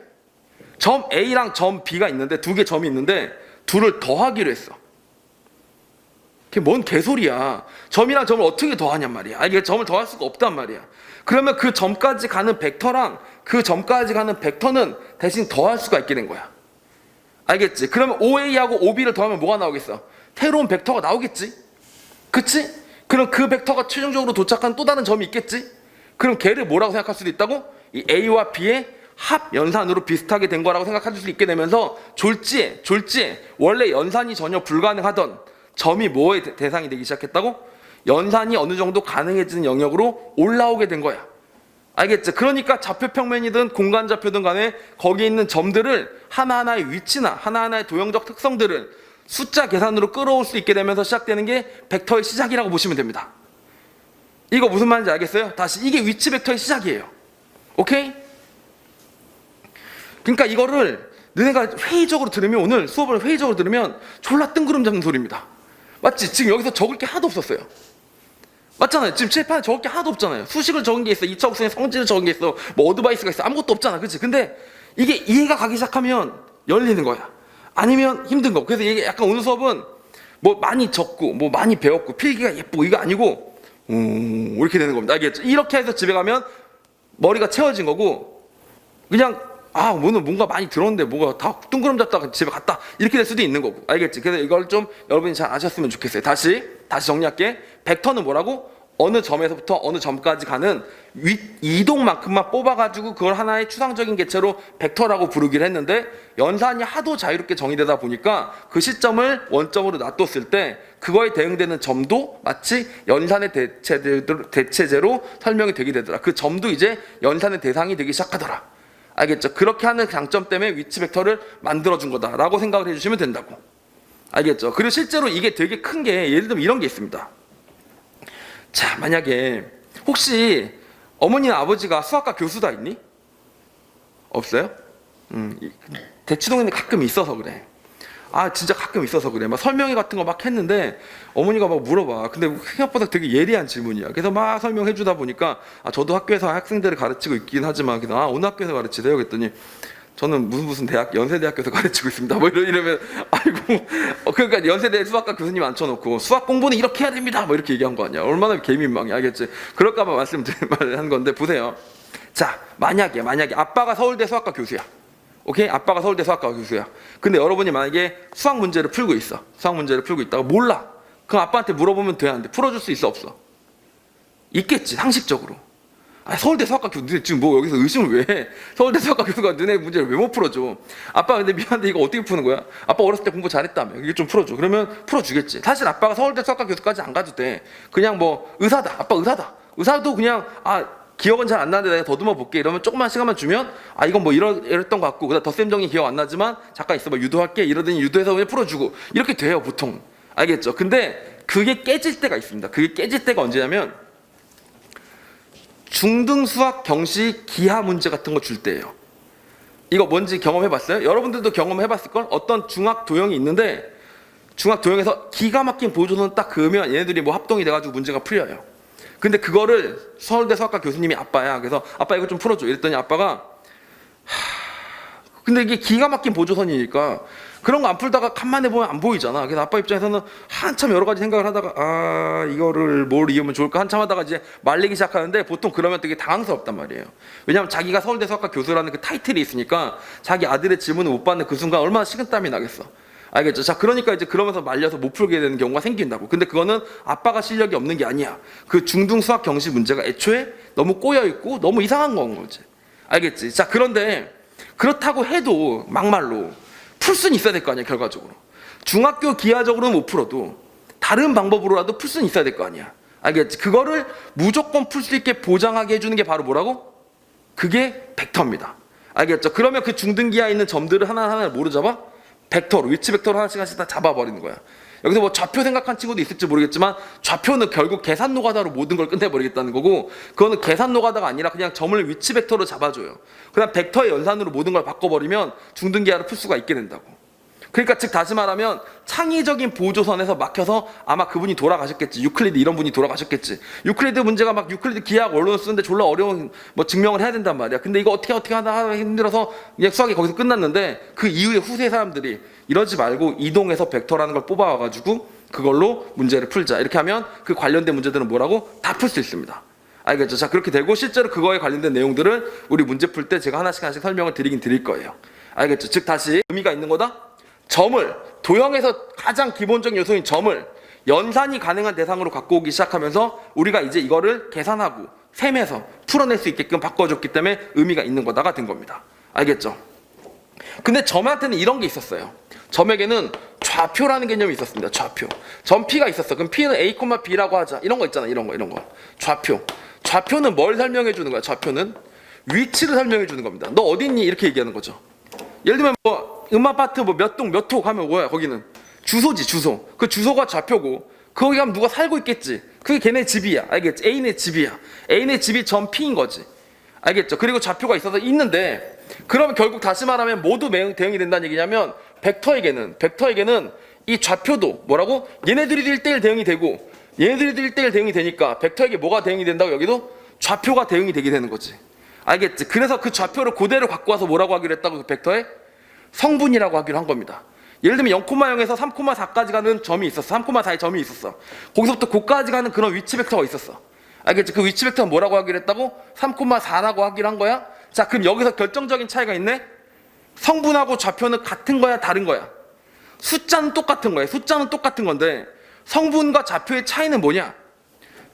점 A랑 점 B가 있는데 두 개 점이 있는데 둘을 더하기로 했어. 그게 뭔 개소리야. 점이랑 점을 어떻게 더하냔 말이야. 아니, 점을 더할 수가 없단 말이야. 그러면 그 점까지 가는 벡터랑 그 점까지 가는 벡터는 대신 더할 수가 있게 된 거야. 알겠지? 그러면 OA하고 OB를 더하면 뭐가 나오겠어? 새로운 벡터가 나오겠지? 그치? 그럼 그 벡터가 최종적으로 도착한 또 다른 점이 있겠지? 그럼 걔를 뭐라고 생각할 수도 있다고? 이 A와 B의 합 연산으로 비슷하게 된 거라고 생각하실 수 있게 되면서 졸지에 원래 연산이 전혀 불가능하던 점이 뭐의 대상이 되기 시작했다고? 연산이 어느 정도 가능해지는 영역으로 올라오게 된 거야. 알겠죠? 그러니까 좌표평면이든 공간좌표든 간에 거기 있는 점들을 하나하나의 위치나 하나하나의 도형적 특성들을 숫자 계산으로 끌어올 수 있게 되면서 시작되는 게 벡터의 시작이라고 보시면 됩니다. 이거 무슨 말인지 알겠어요? 다시 이게 위치 벡터의 시작이에요. 오케이? 그러니까 이거를 너네가 회의적으로 들으면, 오늘 수업을 회의적으로 들으면 졸라 뜬구름 잡는 소리입니다. 맞지? 지금 여기서 적을 게 하나도 없었어요. 맞잖아요. 지금 칠판에 적을 게 하나도 없잖아요. 수식을 적은 게 있어, 2차 곡선의 성질을 적은 게 있어, 뭐 어드바이스가 있어, 아무것도 없잖아. 그치? 근데 이게 이해가 가기 시작하면 열리는 거야. 아니면 힘든 거. 그래서 이게 약간 오늘 수업은 뭐 많이 적고 뭐 많이 배웠고 필기가 예쁘고 이거 아니고 이렇게 되는 겁니다. 알겠죠? 이렇게 해서 집에 가면 머리가 채워진 거고, 그냥 오늘 뭔가 많이 들었는데 뭐가 다 뜬구름 잡다가 집에 갔다, 이렇게 될 수도 있는 거고. 알겠지? 그래서 이걸 좀 여러분이 잘 아셨으면 좋겠어요. 다시 정리할게. 벡터는 뭐라고? 어느 점에서부터 어느 점까지 가는 이동만큼만 뽑아가지고 그걸 하나의 추상적인 개체로 벡터라고 부르기를 했는데, 연산이 하도 자유롭게 정의되다 보니까 그 시점을 원점으로 놔뒀을 때 그거에 대응되는 점도 마치 연산의 대체제로 설명이 되게 되더라. 그 점도 이제 연산의 대상이 되기 시작하더라. 알겠죠? 그렇게 하는 장점 때문에 위치 벡터를 만들어준 거다라고 생각을 해주시면 된다고. 알겠죠? 그리고 실제로 이게 되게 큰 게, 예를 들면 이런 게 있습니다. 자, 만약에 혹시 어머니나 아버지가 수학과 교수다 있니? 없어요? 대치동에 가끔 있어서 그래. 진짜 가끔 있어서 그래. 막 설명회 같은 거 막 했는데 어머니가 막 물어봐. 근데 생각보다 되게 예리한 질문이야. 그래서 막 설명해 주다 보니까 저도 학교에서 학생들을 가르치고 있긴 하지만, 어느 학교에서 가르치세요? 그랬더니 저는 무슨 대학, 연세대학교에서 가르치고 있습니다. 뭐 이러면, 그러니까 연세대 수학과 교수님 앉혀놓고 수학 공부는 이렇게 해야 됩니다. 뭐 이렇게 얘기한 거 아니야. 얼마나 개민망이, 알겠지? 그럴까봐 말한 건데, 보세요. 자, 만약에 아빠가 서울대 수학과 교수야. 오케이? 아빠가 서울대 수학과 교수야. 근데 여러분이 만약에 수학 문제를 풀고 있어. 수학 문제를 풀고 있다가 몰라. 그럼 아빠한테 물어보면 돼, 안 돼? 풀어줄 수 있어, 없어? 있겠지, 상식적으로. 서울대 수학과 교수, 너네 지금 뭐 여기서 의심을 왜 해? 서울대 수학과 교수가 너네 문제를 왜 못 풀어줘? 아빠 근데 미안한데 이거 어떻게 푸는 거야? 아빠 어렸을 때 공부 잘했다며. 이게 좀 풀어줘. 그러면 풀어주겠지. 사실 아빠가 서울대 수학과 교수까지 안 가도 돼. 그냥 뭐 의사다. 아빠 의사다. 의사도 그냥 기억은 잘 안 나는데 내가 더듬어 볼게. 이러면 조금만 시간만 주면 이건 뭐 이랬던 것 같고, 그다음 덧셈정리 기억 안 나지만 잠깐 있어봐, 유도할게. 이러더니 유도해서 그냥 풀어주고 이렇게 돼요, 보통. 알겠죠? 근데 그게 깨질 때가 있습니다. 그게 깨질 때가 언제냐면 중등 수학 경시 기하 문제 같은 거 줄 때예요. 이거 뭔지 경험해봤어요? 여러분들도 경험해봤을걸? 어떤 중학 도형이 있는데 중학 도형에서 기가 막힌 보조선을 딱 그으면 얘네들이 뭐 합동이 돼가지고 문제가 풀려요. 근데 그거를 서울대 수학과 교수님이 아빠야. 그래서 아빠 이거 좀 풀어줘. 이랬더니 아빠가 근데 이게 기가 막힌 보조선이니까 그런 거 안 풀다가 간만에 보면 안 보이잖아. 그래서 아빠 입장에서는 한참 여러 가지 생각을 하다가 이거를 뭘 이으면 좋을까 한참 하다가 이제 말리기 시작하는데, 보통 그러면 되게 당황스럽단 말이에요. 왜냐하면 자기가 서울대 수학과 교수라는 그 타이틀이 있으니까 자기 아들의 질문을 못 받는 그 순간 얼마나 식은땀이 나겠어. 알겠죠? 자, 그러니까 이제 그러면서 말려서 못 풀게 되는 경우가 생긴다고. 근데 그거는 아빠가 실력이 없는 게 아니야. 그 중등 수학 경시 문제가 애초에 너무 꼬여 있고 너무 이상한 건 거지. 알겠지? 자, 그런데 그렇다고 해도 막말로 풀 수는 있어야 될 거 아니야, 결과적으로. 중학교 기하적으로는 못 풀어도 다른 방법으로라도 풀 수는 있어야 될 거 아니야. 알겠지? 그거를 무조건 풀 수 있게 보장하게 해주는 게 바로 뭐라고? 그게 벡터입니다. 알겠죠? 그러면 그 중등 기하에 있는 점들을 하나하나 뭐로 잡아? 벡터로, 위치 벡터로 하나씩 다 잡아버리는 거야. 여기서 뭐 좌표 생각한 친구도 있을지 모르겠지만 좌표는 결국 계산 노가다로 모든 걸 끝내버리겠다는 거고, 그거는 계산 노가다가 아니라 그냥 점을 위치 벡터로 잡아줘요. 그다음 벡터의 연산으로 모든 걸 바꿔버리면 중등기하를 풀 수가 있게 된다고. 그러니까 즉 다시 말하면 창의적인 보조선에서 막혀서 아마 그분이 돌아가셨겠지. 유클리드 이런 분이 돌아가셨겠지. 유클리드 문제가 막 유클리드 기하학 원론을 쓰는데 졸라 어려운 뭐 증명을 해야 된단 말이야. 근데 이거 어떻게 하다 힘들어서 그냥 수학이 거기서 끝났는데, 그 이후에 후세 사람들이 이러지 말고 이동해서 벡터라는 걸 뽑아와가지고 그걸로 문제를 풀자. 이렇게 하면 그 관련된 문제들은 뭐라고? 다 풀 수 있습니다. 알겠죠? 자, 그렇게 되고 실제로 그거에 관련된 내용들을 우리 문제 풀 때 제가 하나씩 설명을 드릴 거예요. 알겠죠? 즉 다시 의미가 있는 거다? 점을, 도형에서 가장 기본적인 요소인 점을 연산이 가능한 대상으로 갖고 오기 시작하면서 우리가 이제 이거를 계산하고 셈에서 풀어낼 수 있게끔 바꿔줬기 때문에 의미가 있는 거다가 된 겁니다. 알겠죠? 근데 점한테는 이런 게 있었어요. 점에게는 좌표라는 개념이 있었습니다. 좌표. 점 P가 있었어. 그럼 P는 A, B라고 하자. 이런 거 있잖아. 이런 거. 좌표. 좌표는 뭘 설명해 주는 거야? 좌표는 위치를 설명해 주는 겁니다. 너 어디 있니? 이렇게 얘기하는 거죠. 예를 들면 뭐 음아파트 뭐 몇 동 몇 호 가면 뭐야? 거기는 주소지, 주소. 그 주소가 좌표고 거기 가면 누가 살고 있겠지. 그게 걔네 집이야. 알겠지? 애인의 집이야. 애인의 집이 점 P인 거지. 알겠죠? 그리고 좌표가 있어서 있는데 그러면 결국 다시 말하면 모두 대응이 된다는 얘기냐면 벡터에게는 이 좌표도 뭐라고? 얘네들이 1대1 대응이 되고 얘네들이 1대1 대응이 되니까 벡터에게 뭐가 대응이 된다고? 여기도 좌표가 대응이 되게 되는 거지. 알겠지? 그래서 그 좌표를 그대로 갖고 와서 뭐라고 하기로 했다고? 그 벡터의 성분이라고 하기로 한 겁니다. 예를 들면 0,0에서 3,4까지 가는 점이 있었어. 3,4의 점이 있었어. 거기서부터 고까지 가는 그런 위치 벡터가 있었어. 알겠지? 그 위치 벡터는 뭐라고 하기로 했다고? 3,4라고 하기로 한 거야. 자, 그럼 여기서 결정적인 차이가 있네. 성분하고 좌표는 같은 거야, 다른 거야? 숫자는 똑같은 거야. 숫자는 똑같은 건데 성분과 좌표의 차이는 뭐냐?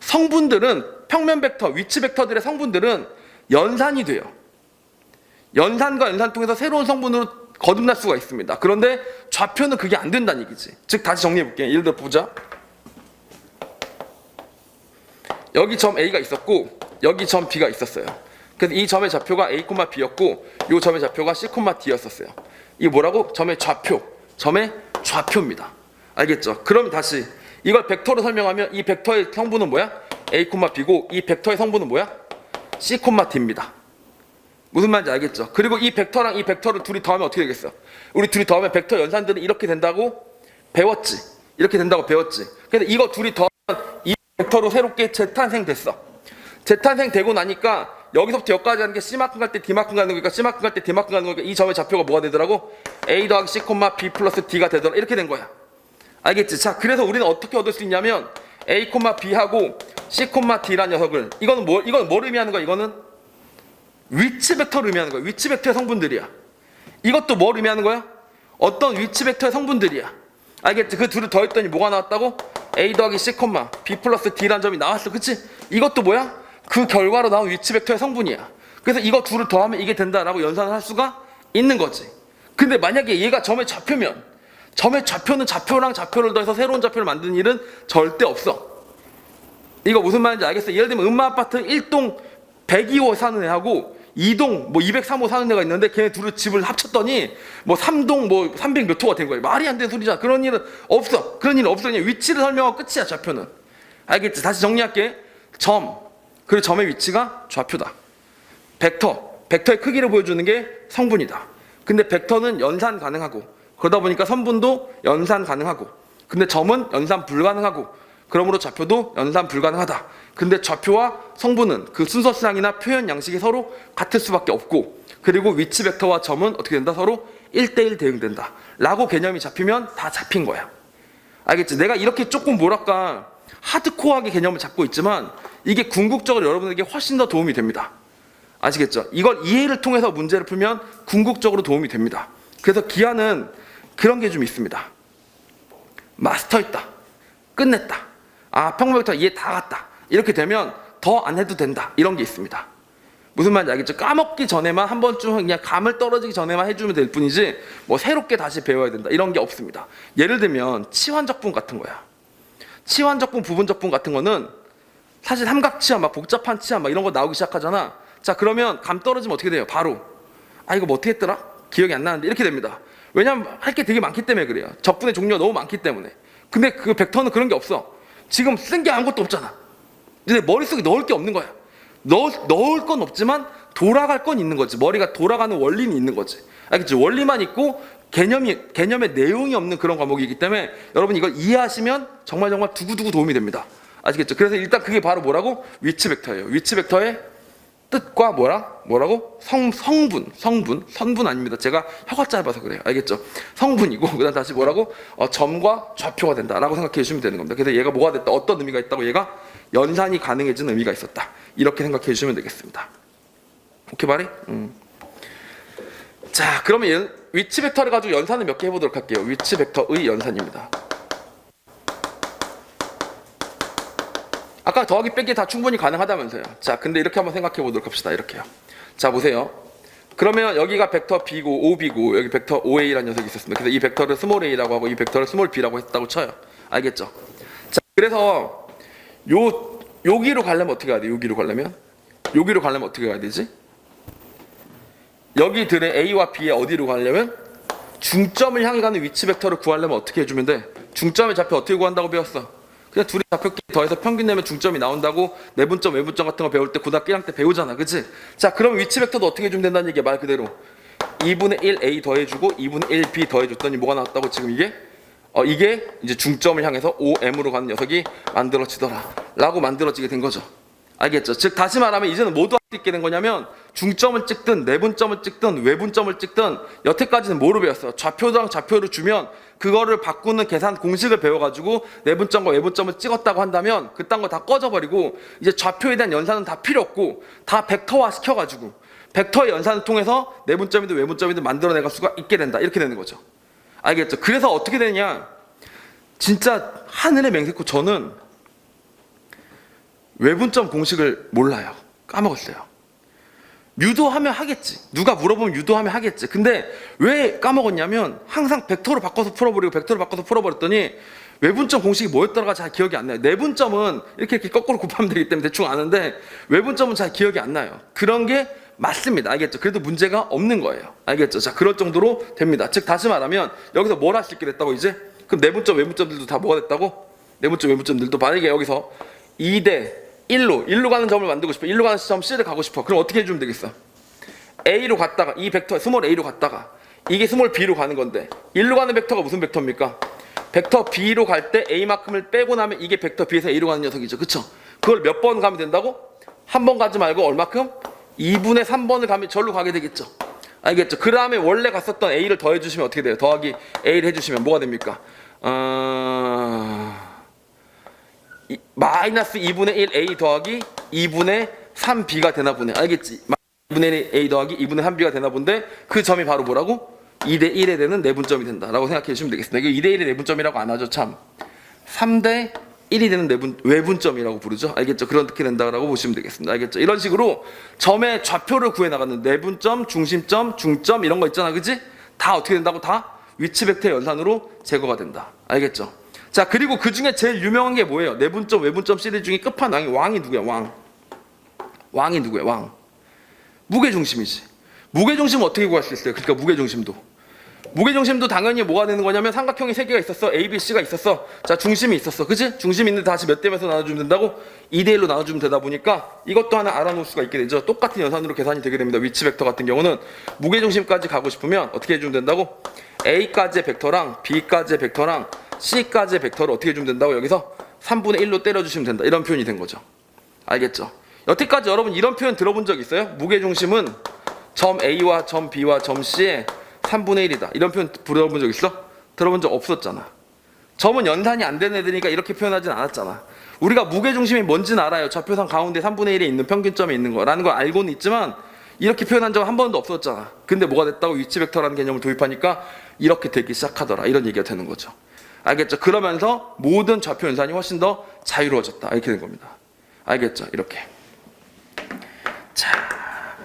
성분들은 평면 벡터, 위치 벡터들의 성분들은 연산이 돼요. 연산과 연산 통해서 새로운 성분으로 거듭날 수가 있습니다. 그런데 좌표는 그게 안 된다는 얘기지. 즉 다시 정리해 볼게요. 예를 들어 보자. 여기 점 A가 있었고 여기 점 B가 있었어요. 그래서 이 점의 좌표가 A, B였고 이 점의 좌표가 C, D였었어요. 이게 뭐라고? 점의 좌표입니다. 알겠죠? 그럼 다시 이걸 벡터로 설명하면 이 벡터의 성분은 뭐야? A, B고 이 벡터의 성분은 뭐야? C, D입니다. 무슨 말인지 알겠죠? 그리고 이 벡터랑 이 벡터를 둘이 더하면 어떻게 되겠어? 우리 둘이 더하면 벡터 연산들은 이렇게 된다고 배웠지. 이렇게 된다고 배웠지. 그래서 이거 둘이 더하면 이 벡터로 새롭게 재탄생됐어. 재탄생되고 나니까 여기서부터 여기까지 하는 게 C만큼 갈 때 D만큼 가는 거니까 C만큼 갈 때 D만큼 가는 거니까 이 점의 좌표가 뭐가 되더라고? A 더하기 C, B 플러스 D가 되더라. 이렇게 된 거야. 알겠지? 자, 그래서 우리는 어떻게 얻을 수 있냐면 A, B하고 C, D라는 녀석을 이거는 뭘 의미하는 거야? 이거는 위치 벡터를 의미하는 거야. 위치 벡터의 성분들이야. 이것도 뭘 의미하는 거야? 어떤 위치 벡터의 성분들이야. 알겠지? 그 둘을 더했더니 뭐가 나왔다고? A 더하기 C, B 플러스 D라는 점이 나왔어. 그치? 이것도 뭐야? 그 결과로 나온 위치 벡터의 성분이야. 그래서 이거 둘을 더하면 이게 된다라고 연산을 할 수가 있는 거지. 근데 만약에 얘가 점의 좌표면 점의 좌표는 좌표랑 좌표를 더해서 새로운 좌표를 만드는 일은 절대 없어. 이거 무슨 말인지 알겠어? 예를 들면 음마아파트 1동 102호 사는 애하고 2동 뭐 203호 사는 애가 있는데 걔네 둘을 집을 합쳤더니 뭐 3동 뭐 300 몇 호가 된 거야. 말이 안 되는 소리잖아. 그런 일은 없어. 그런 일은 없어. 그냥 위치를 설명하고 끝이야. 좌표는. 알겠지? 다시 정리할게. 점 그리고 점의 위치가 좌표다. 벡터의 크기를 보여주는 게 성분이다. 근데 벡터는 연산 가능하고 그러다 보니까 선분도 연산 가능하고 근데 점은 연산 불가능하고 그러므로 좌표도 연산 불가능하다. 근데 좌표와 성분은 그 순서상이나 표현 양식이 서로 같을 수밖에 없고 그리고 위치 벡터와 점은 어떻게 된다? 서로 1대1 대응된다. 라고 개념이 잡히면 다 잡힌 거야. 알겠지? 내가 이렇게 조금 뭐랄까 하드코어하게 개념을 잡고 있지만 이게 궁극적으로 여러분에게 훨씬 더 도움이 됩니다. 아시겠죠? 이걸 이해를 통해서 문제를 풀면 궁극적으로 도움이 됩니다. 그래서 기하는 그런 게 좀 있습니다. 마스터했다. 끝냈다. 아, 평면부터 이해 다 갔다. 이렇게 되면 더 안 해도 된다. 이런 게 있습니다. 무슨 말인지 알겠죠? 까먹기 전에만 한 번쯤 그냥 감을 떨어지기 전에만 해주면 될 뿐이지 뭐 새롭게 다시 배워야 된다. 이런 게 없습니다. 예를 들면 치환적분 같은 거야. 치환적분, 부분적분 같은 거는 사실 삼각치환, 막 복잡한 치환 막 이런 거 나오기 시작하잖아. 자, 그러면 감 떨어지면 어떻게 돼요? 바로 아, 이거 뭐 어떻게 했더라? 기억이 안 나는데 이렇게 됩니다. 왜냐면 할 게 되게 많기 때문에 그래요. 적분의 종류가 너무 많기 때문에. 근데 그 벡터는 그런 게 없어. 지금 쓴 게 아무것도 없잖아. 근데 머릿속에 넣을 게 없는 거야. 넣을 건 없지만 돌아갈 건 있는 거지. 머리가 돌아가는 원리는 있는 거지. 알겠죠? 원리만 있고 개념의 내용이 없는 그런 과목이기 때문에 여러분 이걸 이해하시면 정말 두고두고 도움이 됩니다. 아시겠죠? 그래서 일단 그게 바로 뭐라고? 위치 벡터예요. 위치 벡터의 뜻과 뭐라고? 선분 아닙니다. 제가 혀가 짧아서 그래요. 알겠죠? 성분이고 그다음 다시 뭐라고? 점과 좌표가 된다라고 생각해 주시면 되는 겁니다. 그래서 얘가 뭐가 됐다, 어떤 의미가 있다고, 얘가 연산이 가능해진 의미가 있었다. 이렇게 생각해 주시면 되겠습니다. 오케이 말이? 자, 그러면 위치 벡터를 가지고 연산을 몇 개 해보도록 할게요. 위치 벡터의 연산입니다. 아까 더하기 빼기 다 충분히 가능하다면서요. 자, 근데 이렇게 한번 생각해 보도록 합시다. 이렇게요. 자, 보세요. 그러면 여기가 벡터 B고 OB고 여기 벡터 OA라는 녀석이 있었습니다. 그래서 이 벡터를 스몰 a라고 하고 이 벡터를 스몰 b라고 했다고 쳐요. 알겠죠? 자, 그래서 여기로 가려면 어떻게 가야 돼? 여기로 가려면 어떻게 가야 되지? 여기들의 A와 B의 어디로 가려면 중점을 향해 가는 위치 벡터를 구하려면 어떻게 해주면 돼? 중점의 좌표 어떻게 구한다고 배웠어? 그냥 둘이 좌표끼리 더해서 평균 내면 중점이 나온다고 내분점, 외분점 같은 거 배울 때 고등학교 1학년 때 배우잖아. 그치? 자, 그럼 위치 벡터도 어떻게 해주면 된다는 얘기야. 말 그대로 2분의 1 A 더해주고 2분의 1 B 더해줬더니 뭐가 나왔다고 지금 이게? 이게 이제 중점을 향해서 OM으로 가는 녀석이 만들어지더라 라고 만들어지게 된 거죠. 알겠죠? 즉 다시 말하면 이제는 뭐도 할 수 있게 된 거냐면 중점을 찍든 내분점을 찍든 외분점을 찍든 여태까지는 뭐로 배웠어? 좌표랑 좌표를 주면 그거를 바꾸는 계산 공식을 배워가지고 내분점과 외분점을 찍었다고 한다면 그딴 거 다 꺼져버리고 이제 좌표에 대한 연산은 다 필요 없고 다 벡터화 시켜가지고 벡터의 연산을 통해서 내분점이든 외분점이든 만들어내갈 수가 있게 된다. 이렇게 되는 거죠. 알겠죠? 그래서 어떻게 되냐? 진짜 하늘의 맹세코 저는 외분점 공식을 몰라요. 까먹었어요. 유도하면 하겠지. 누가 물어보면 유도하면 하겠지. 근데 왜 까먹었냐면 항상 벡터로 바꿔서 풀어버렸더니 외분점 공식이 뭐였더라가 잘 기억이 안 나요. 내분점은 이렇게 거꾸로 곱하면 되기 때문에 대충 아는데 외분점은 잘 기억이 안 나요. 그런 게 맞습니다. 알겠죠? 그래도 문제가 없는 거예요. 알겠죠? 자, 그럴 정도로 됩니다. 즉 다시 말하면 여기서 뭘 할 수 있게 됐다고 이제? 그럼 내분점, 외분점들도 다 뭐가 됐다고? 내분점, 외분점들도 만약에 여기서 2대 1로 가는 점을 만들고 싶어. 1로 가는 점 C를 가고 싶어. 그럼 어떻게 해주면 되겠어? A로 갔다가 이 벡터 스몰 A로 갔다가 이게 스몰 B로 가는 건데 1로 가는 벡터가 무슨 벡터입니까? 벡터 B로 갈 때 A만큼을 빼고 나면 이게 벡터 B에서 A로 가는 녀석이죠. 그쵸? 그걸 몇 번 가면 된다고? 한 번 가지 말고 얼마큼? 2분의 3번을 가면 절로 가게 되겠죠. 알겠죠? 그 다음에 원래 갔었던 A를 더해주시면 어떻게 돼요? 더하기 A를 해주시면 뭐가 됩니까? 마이너스 2분의 1 A 더하기 2분의 3B가 되나 보네. 알겠지? 2분의 1 A 더하기 2분의 3B가 되나 본데 그 점이 바로 뭐라고? 2대 1에 되는 내분점이 된다라고 생각해 주시면 되겠습니다. 이거 2대 1의 내분점이라고 안 하죠. 참 3대 1이 되는 외분점이라고 부르죠. 알겠죠? 그렇게 된다라고 보시면 되겠습니다. 알겠죠? 이런 식으로 점의 좌표를 구해나가는 내분점, 중심점, 중점 이런 거 있잖아. 그치? 다 어떻게 된다고? 다 위치 벡터의 연산으로 제거가 된다. 알겠죠? 자, 그리고 그 중에 제일 유명한 게 뭐예요? 내분점, 외분점 시리즈 중에 끝판왕이 왕이 누구야? 왕이 누구야? 왕. 무게중심이지. 무게중심은 어떻게 구할 수 있어요? 그러니까 무게중심도 당연히 뭐가 되는 거냐면 삼각형이 3개가 있었어. A, B, C가 있었어. 자, 중심이 있었어. 그치? 중심이 있는데 다시 몇 대 몇으로 나눠주면 된다고? 2대 1로 나눠주면 되다 보니까 이것도 하나 알아놓을 수가 있게 되죠. 똑같은 연산으로 계산이 되게 됩니다. 위치 벡터 같은 경우는 무게중심까지 가고 싶으면 어떻게 해주면 된다고? A까지의 벡터랑 B까지의 벡터랑 C까지의 벡터를 어떻게 해주면 된다고? 여기서 3분의 1로 때려주시면 된다. 이런 표현이 된 거죠. 알겠죠? 여태까지 여러분 이런 표현 들어본 적 있어요? 무게중심은 점 A와 점 B와 점 C의 3분의 1이다. 이런 표현 들어본 적 있어? 들어본 적 없었잖아. 점은 연산이 안 되는 애들이니까 이렇게 표현하진 않았잖아. 우리가 무게중심이 뭔지는 알아요. 좌표상 가운데 3분의 1에 있는 평균점에 있는 거라는 걸 알고는 있지만 이렇게 표현한 적은 한 번도 없었잖아. 근데 뭐가 됐다고? 위치 벡터라는 개념을 도입하니까 이렇게 되기 시작하더라. 이런 얘기가 되는 거죠. 알겠죠? 그러면서 모든 좌표 연산이 훨씬 더 자유로워졌다. 이렇게 된 겁니다. 알겠죠? 이렇게. 자,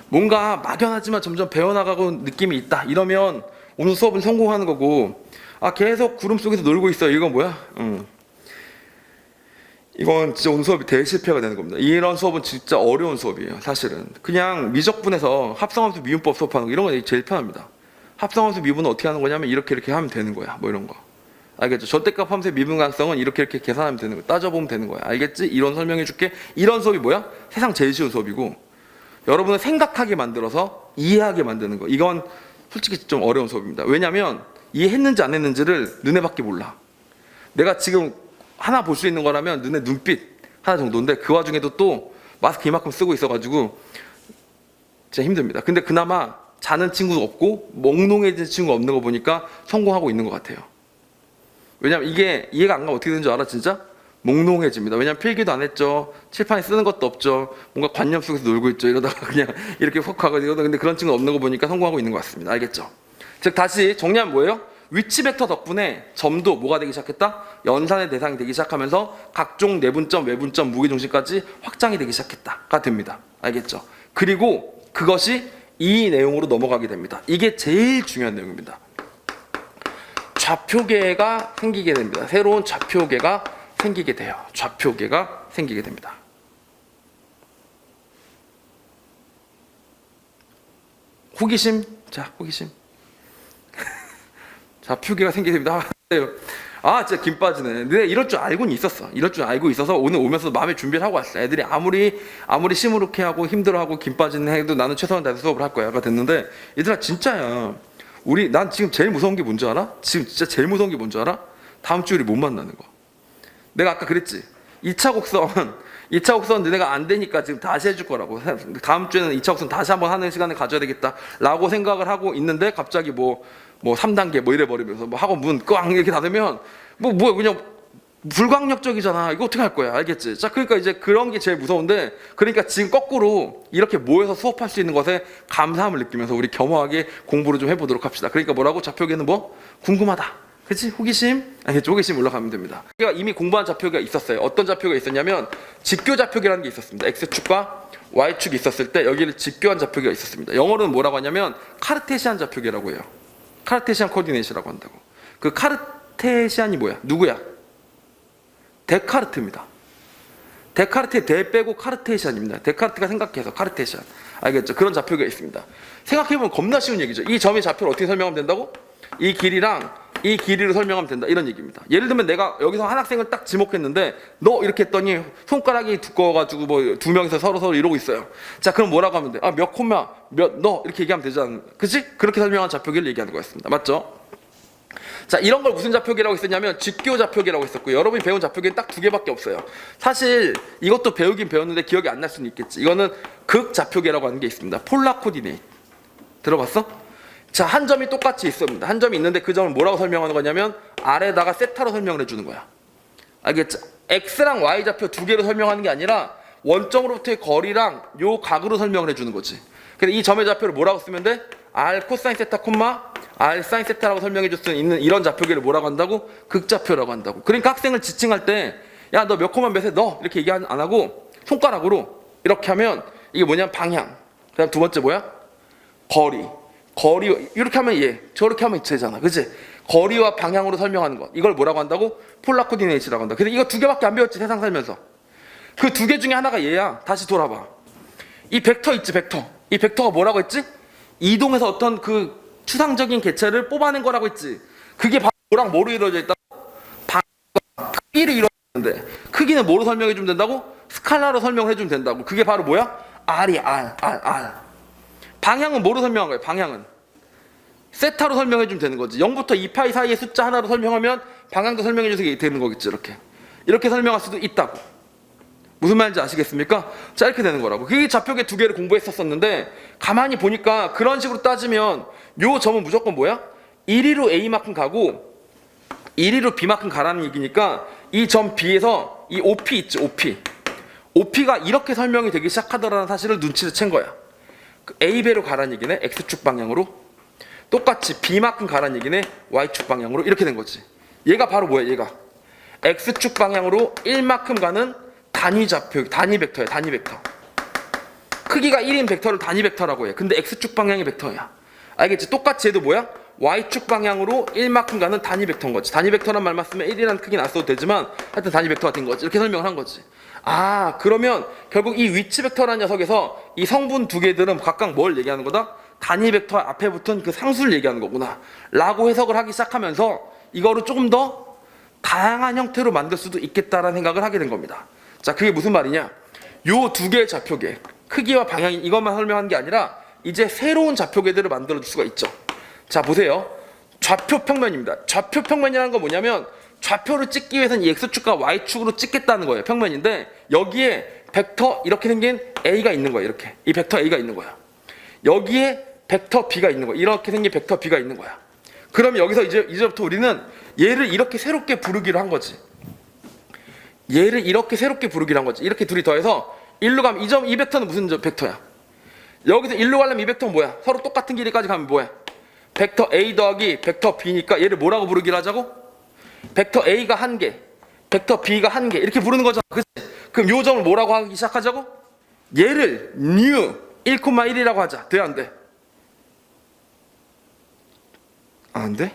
뭔가 막연하지만 점점 배워나가고 느낌이 있다. 이러면 오늘 수업은 성공하는 거고, 계속 구름 속에서 놀고 있어요. 이건 뭐야? 이건 진짜 오늘 수업이 대실패가 되는 겁니다. 이런 수업은 진짜 어려운 수업이에요. 사실은 그냥 미적분에서 합성함수 미분법 수업하는 거 이런 거 제일 편합니다. 합성함수 미분은 어떻게 하는 거냐면 이렇게 하면 되는 거야. 뭐 이런 거. 알겠죠? 절대값 함수의 미분 가능성은 이렇게 계산하면 되는 거야. 따져보면 되는 거야. 알겠지? 이런 설명해 줄게. 이런 수업이 뭐야? 세상 제일 쉬운 수업이고 여러분을 생각하게 만들어서 이해하게 만드는 거. 이건 솔직히 좀 어려운 수업입니다. 왜냐면 이해했는지 안 했는지를 눈에밖에 몰라. 내가 지금 하나 볼 수 있는 거라면 눈에 눈빛 하나 정도인데 그 와중에도 또 마스크 이만큼 쓰고 있어가지고 진짜 힘듭니다. 근데 그나마 자는 친구도 없고 몽롱해진 친구가 없는 거 보니까 성공하고 있는 것 같아요. 왜냐면 이게 이해가 안 가면 어떻게 되는 줄 알아? 진짜 몽롱해집니다. 왜냐면 필기도 안 했죠. 칠판에 쓰는 것도 없죠. 뭔가 관념 속에서 놀고 있죠. 이러다가 그냥 이렇게 훅 가거든요. 근데 그런 친구 없는 거 보니까 성공하고 있는 것 같습니다. 알겠죠? 즉 다시 정리하면 뭐예요? 위치 벡터 덕분에 점도 뭐가 되기 시작했다? 연산의 대상이 되기 시작하면서 각종 내분점, 외분점, 무게중심까지 확장이 되기 시작했다가 됩니다. 알겠죠? 그리고 그것이 이 내용으로 넘어가게 됩니다. 이게 제일 중요한 내용입니다. 좌표계가 생기게 됩니다. 새로운 좌표계가 생기게 돼요. 좌표계가 생기게 됩니다. 호기심? 자, 호기심. 좌표계가 생기게 됩니다. 진짜 김 빠지네. 내가 이럴 줄 알고는 있었어. 이럴 줄 알고 있어서 오늘 오면서 마음의 준비를 하고 왔어. 애들이 아무리 시무룩해하고 힘들어하고 김 빠지는 해도 나는 최선을 다해서 수업을 할 거야가 됐는데, 얘들아 진짜야. 난 지금 제일 무서운 게 뭔지 알아? 지금 진짜 제일 무서운 게 뭔지 알아? 다음 주 우리 못 만나는 거. 내가 아까 그랬지. 2차 곡선 너네가 안 되니까 지금 다시 해줄 거라고. 다음 주에는 2차 곡선 다시 한번 하는 시간을 가져야 되겠다라고 생각을 하고 있는데, 갑자기 뭐 3단계 뭐 이래 버리면서 뭐 학원 문 꽝 이렇게 닫으면 뭐야 그냥 불강력적이잖아. 이거 어떻게 할 거야? 알겠지? 자, 그러니까 이제 그런 게 제일 무서운데, 그러니까 지금 거꾸로 이렇게 모여서 수업할 수 있는 것에 감사함을 느끼면서 우리 겸허하게 공부를 좀 해보도록 합시다. 그러니까 뭐라고? 좌표계는 뭐? 궁금하다. 그치? 호기심? 호기심 올라가면 됩니다. 제가 이미 공부한 좌표계가 있었어요. 어떤 좌표가 있었냐면 직교 좌표계라는 게 있었습니다. X축과 Y축이 있었을 때 여기를 직교한 좌표계가 있었습니다. 영어로는 뭐라고 하냐면 카르테시안 좌표계라고 해요. 카르테시안 코디네이션이라고 한다고. 그 카르테시안이 뭐야? 누구야? 데카르트입니다. 데카르트의 대 빼고 카르테시안입니다. 데카르트가 생각해서 카르테시안. 알겠죠? 그런 좌표가 있습니다. 생각해보면 겁나 쉬운 얘기죠. 이 점의 좌표를 어떻게 설명하면 된다고? 이 길이랑 이 길이를 설명하면 된다. 이런 얘기입니다. 예를 들면 내가 여기서 한 학생을 딱 지목했는데, 너 이렇게 했더니 손가락이 두꺼워가지고 뭐 두 명이서 서로 이러고 있어요. 자, 그럼 뭐라고 하면 돼? 몇 콤마 너 이렇게 얘기하면 되잖아. 그치? 그렇게 설명한 좌표기를 얘기하는 거였습니다. 맞죠? 자, 이런 걸 무슨 좌표계라고 했었냐면 직교 좌표계라고 했었고요. 여러분이 배운 좌표계는 딱 2개밖에 없어요. 사실 이것도 배우긴 배웠는데 기억이 안 날 수는 있겠지. 이거는 극 좌표계라고 하는 게 있습니다. 폴라 코디네이트. 들어봤어? 자, 한 점이 똑같이 있습니다. 한 점이 있는데 그 점을 뭐라고 설명하는 거냐면 아래다가 세타로 설명을 해주는 거야. 알겠죠? X랑 Y 좌표 2개로 설명하는 게 아니라 원점으로부터의 거리랑 요 각으로 설명을 해주는 거지. 근데 이 점의 좌표를 뭐라고 쓰면 돼? R 코사인 세타 콤마 R 사인 세타라고 설명해 줄 수 있는 이런 좌표계를 뭐라고 한다고? 극좌표라고 한다고. 그러니까 학생을 지칭할 때 야, 너 몇 콤마 몇에 너 이렇게 얘기 안 하고 손가락으로 이렇게 하면 이게 뭐냐면 방향. 그다음 두 번째 뭐야? 거리 이렇게 하면 얘, 저렇게 하면 쟤잖아. 그치? 거리와 방향으로 설명하는 것. 이걸 뭐라고 한다고? 폴라 코디네이트라고 한다. 근데 이거 2개밖에 안 배웠지, 세상 살면서. 그 2개 중에 하나가 얘야. 다시 돌아봐. 이 벡터 있지, 벡터. 이 벡터가 뭐라고 했지? 이동해서 어떤 그 추상적인 개체를 뽑아낸 거라고 했지. 그게 바로 뭐랑 뭐로 이루어져 있다고? 크기로 이루어지는데, 크기는 뭐로 설명해 주면 된다고? 스칼라로 설명해 주면 된다고. 그게 바로 뭐야? R이야, R. 방향은 뭐로 설명한 거예요? 방향은 세타로 설명해 주면 되는 거지. 0부터 2파이 사이의 숫자 하나로 설명하면 방향도 설명해 주게 되는 거겠지. 이렇게 설명할 수도 있다고. 무슨 말인지 아시겠습니까? 자, 이렇게 되는 거라고. 그게 좌표계 2개를 공부했었는데, 가만히 보니까 그런 식으로 따지면 요 점은 무조건 뭐야? 1위로 A만큼 가고 1위로 B만큼 가라는 얘기니까, 이 점 B에서 이 OP 있지, OP가 이렇게 설명이 되기 시작하더라는 사실을 눈치를 챈 거야. A배로 가라는 얘기네. X축 방향으로. 똑같이 B만큼 가라는 얘기네. Y축 방향으로. 이렇게 된 거지. 얘가 바로 뭐야? 얘가 X축 방향으로 1만큼 가는 단위 좌표, 단위 벡터야. 단위 벡터. 크기가 1인 벡터를 단위 벡터라고 해. 근데 X축 방향이 벡터야. 알겠지? 똑같이 얘도 뭐야? Y축 방향으로 1만큼 가는 단위 벡터인 거지. 단위 벡터란 말만 쓰면 1이라는 크기는 안 써도 되지만 하여튼 단위 벡터가 된 거지. 이렇게 설명을 한 거지. 아, 그러면 결국 이 위치 벡터라는 녀석에서 이 성분 2개들은 각각 뭘 얘기하는 거다? 단위 벡터 앞에 붙은 그 상수를 얘기하는 거구나 라고 해석을 하기 시작하면서 이거를 조금 더 다양한 형태로 만들 수도 있겠다라는 생각을 하게 된 겁니다. 자, 그게 무슨 말이냐? 요 2개의 좌표계, 크기와 방향 이것만 설명한 게 아니라 이제 새로운 좌표계들을 만들어 줄 수가 있죠. 자, 보세요. 좌표 평면입니다. 좌표 평면이라는 건 뭐냐면 좌표를 찍기 위해서는 이 X축과 Y축으로 찍겠다는 거예요. 평면인데 여기에 벡터 이렇게 생긴 A가 있는 거예요. 이렇게 이 벡터 A가 있는 거야. 여기에 벡터 B가 있는 거야. 이렇게 생긴 벡터 B가 있는 거야. 그럼 여기서 이제부터 우리는 얘를 이렇게 새롭게 부르기로 한 거지. 얘를 이렇게 새롭게 부르기로 한 거지. 이렇게 둘이 더해서 일로 가면 이 벡터는 무슨 벡터야? 여기서 일로 가려면 이 벡터는 뭐야? 서로 똑같은 길이까지 가면 뭐야? 벡터 A 더하기 벡터 B니까 얘를 뭐라고 부르기로 하자고? 벡터 A가 1개, 벡터 B가 1개 이렇게 부르는 거잖아. 그치? 그럼 요 점을 뭐라고 하기 시작하자고? 얘를 new 1,1이라고 하자. 돼, 안 돼? 안 돼?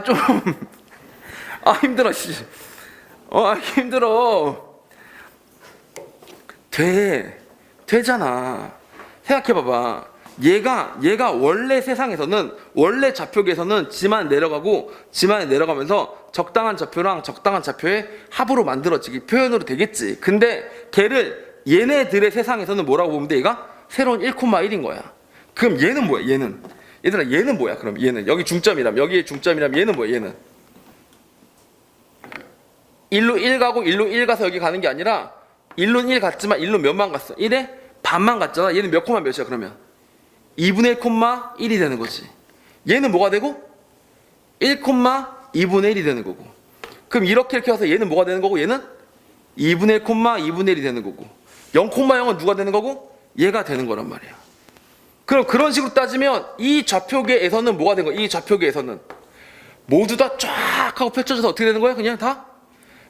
좀 힘들어. 힘들어. 되잖아. 생각해봐봐. 얘가 원래 세상에서는, 원래 좌표계에서는 지만 내려가면서 적당한 좌표랑 적당한 좌표의 합으로 만들어지기 표현으로 되겠지. 근데 얘네들의 세상에서는 뭐라고 보면 돼? 얘가 새로운 1,1인 거야. 그럼 얘는 뭐야? 얘들아, 얘는 뭐야? 그럼 얘는 여기 중점이라면, 여기에 중점이라면 얘는 뭐야? 얘는 1로 1 가고 1로 1 가서 여기 가는 게 아니라 1로 1 갔지만 1로 몇만 갔어? 1에 반만 갔잖아. 얘는 몇 콤마 몇이야 그러면? 2분의 1,1이 되는 거지. 얘는 뭐가 되고? 1,2분의 1이 되는 거고. 그럼 이렇게 와서 얘는 뭐가 되는 거고? 얘는 2분의 1,2분의 1이 되는 거고. 0,0은 누가 되는 거고? 얘가 되는 거란 말이야. 그럼 그런 식으로 따지면 이 좌표계에서는 뭐가 된 거야? 이 좌표계에서는 모두 다 쫙 하고 펼쳐져서 어떻게 되는 거야? 그냥 다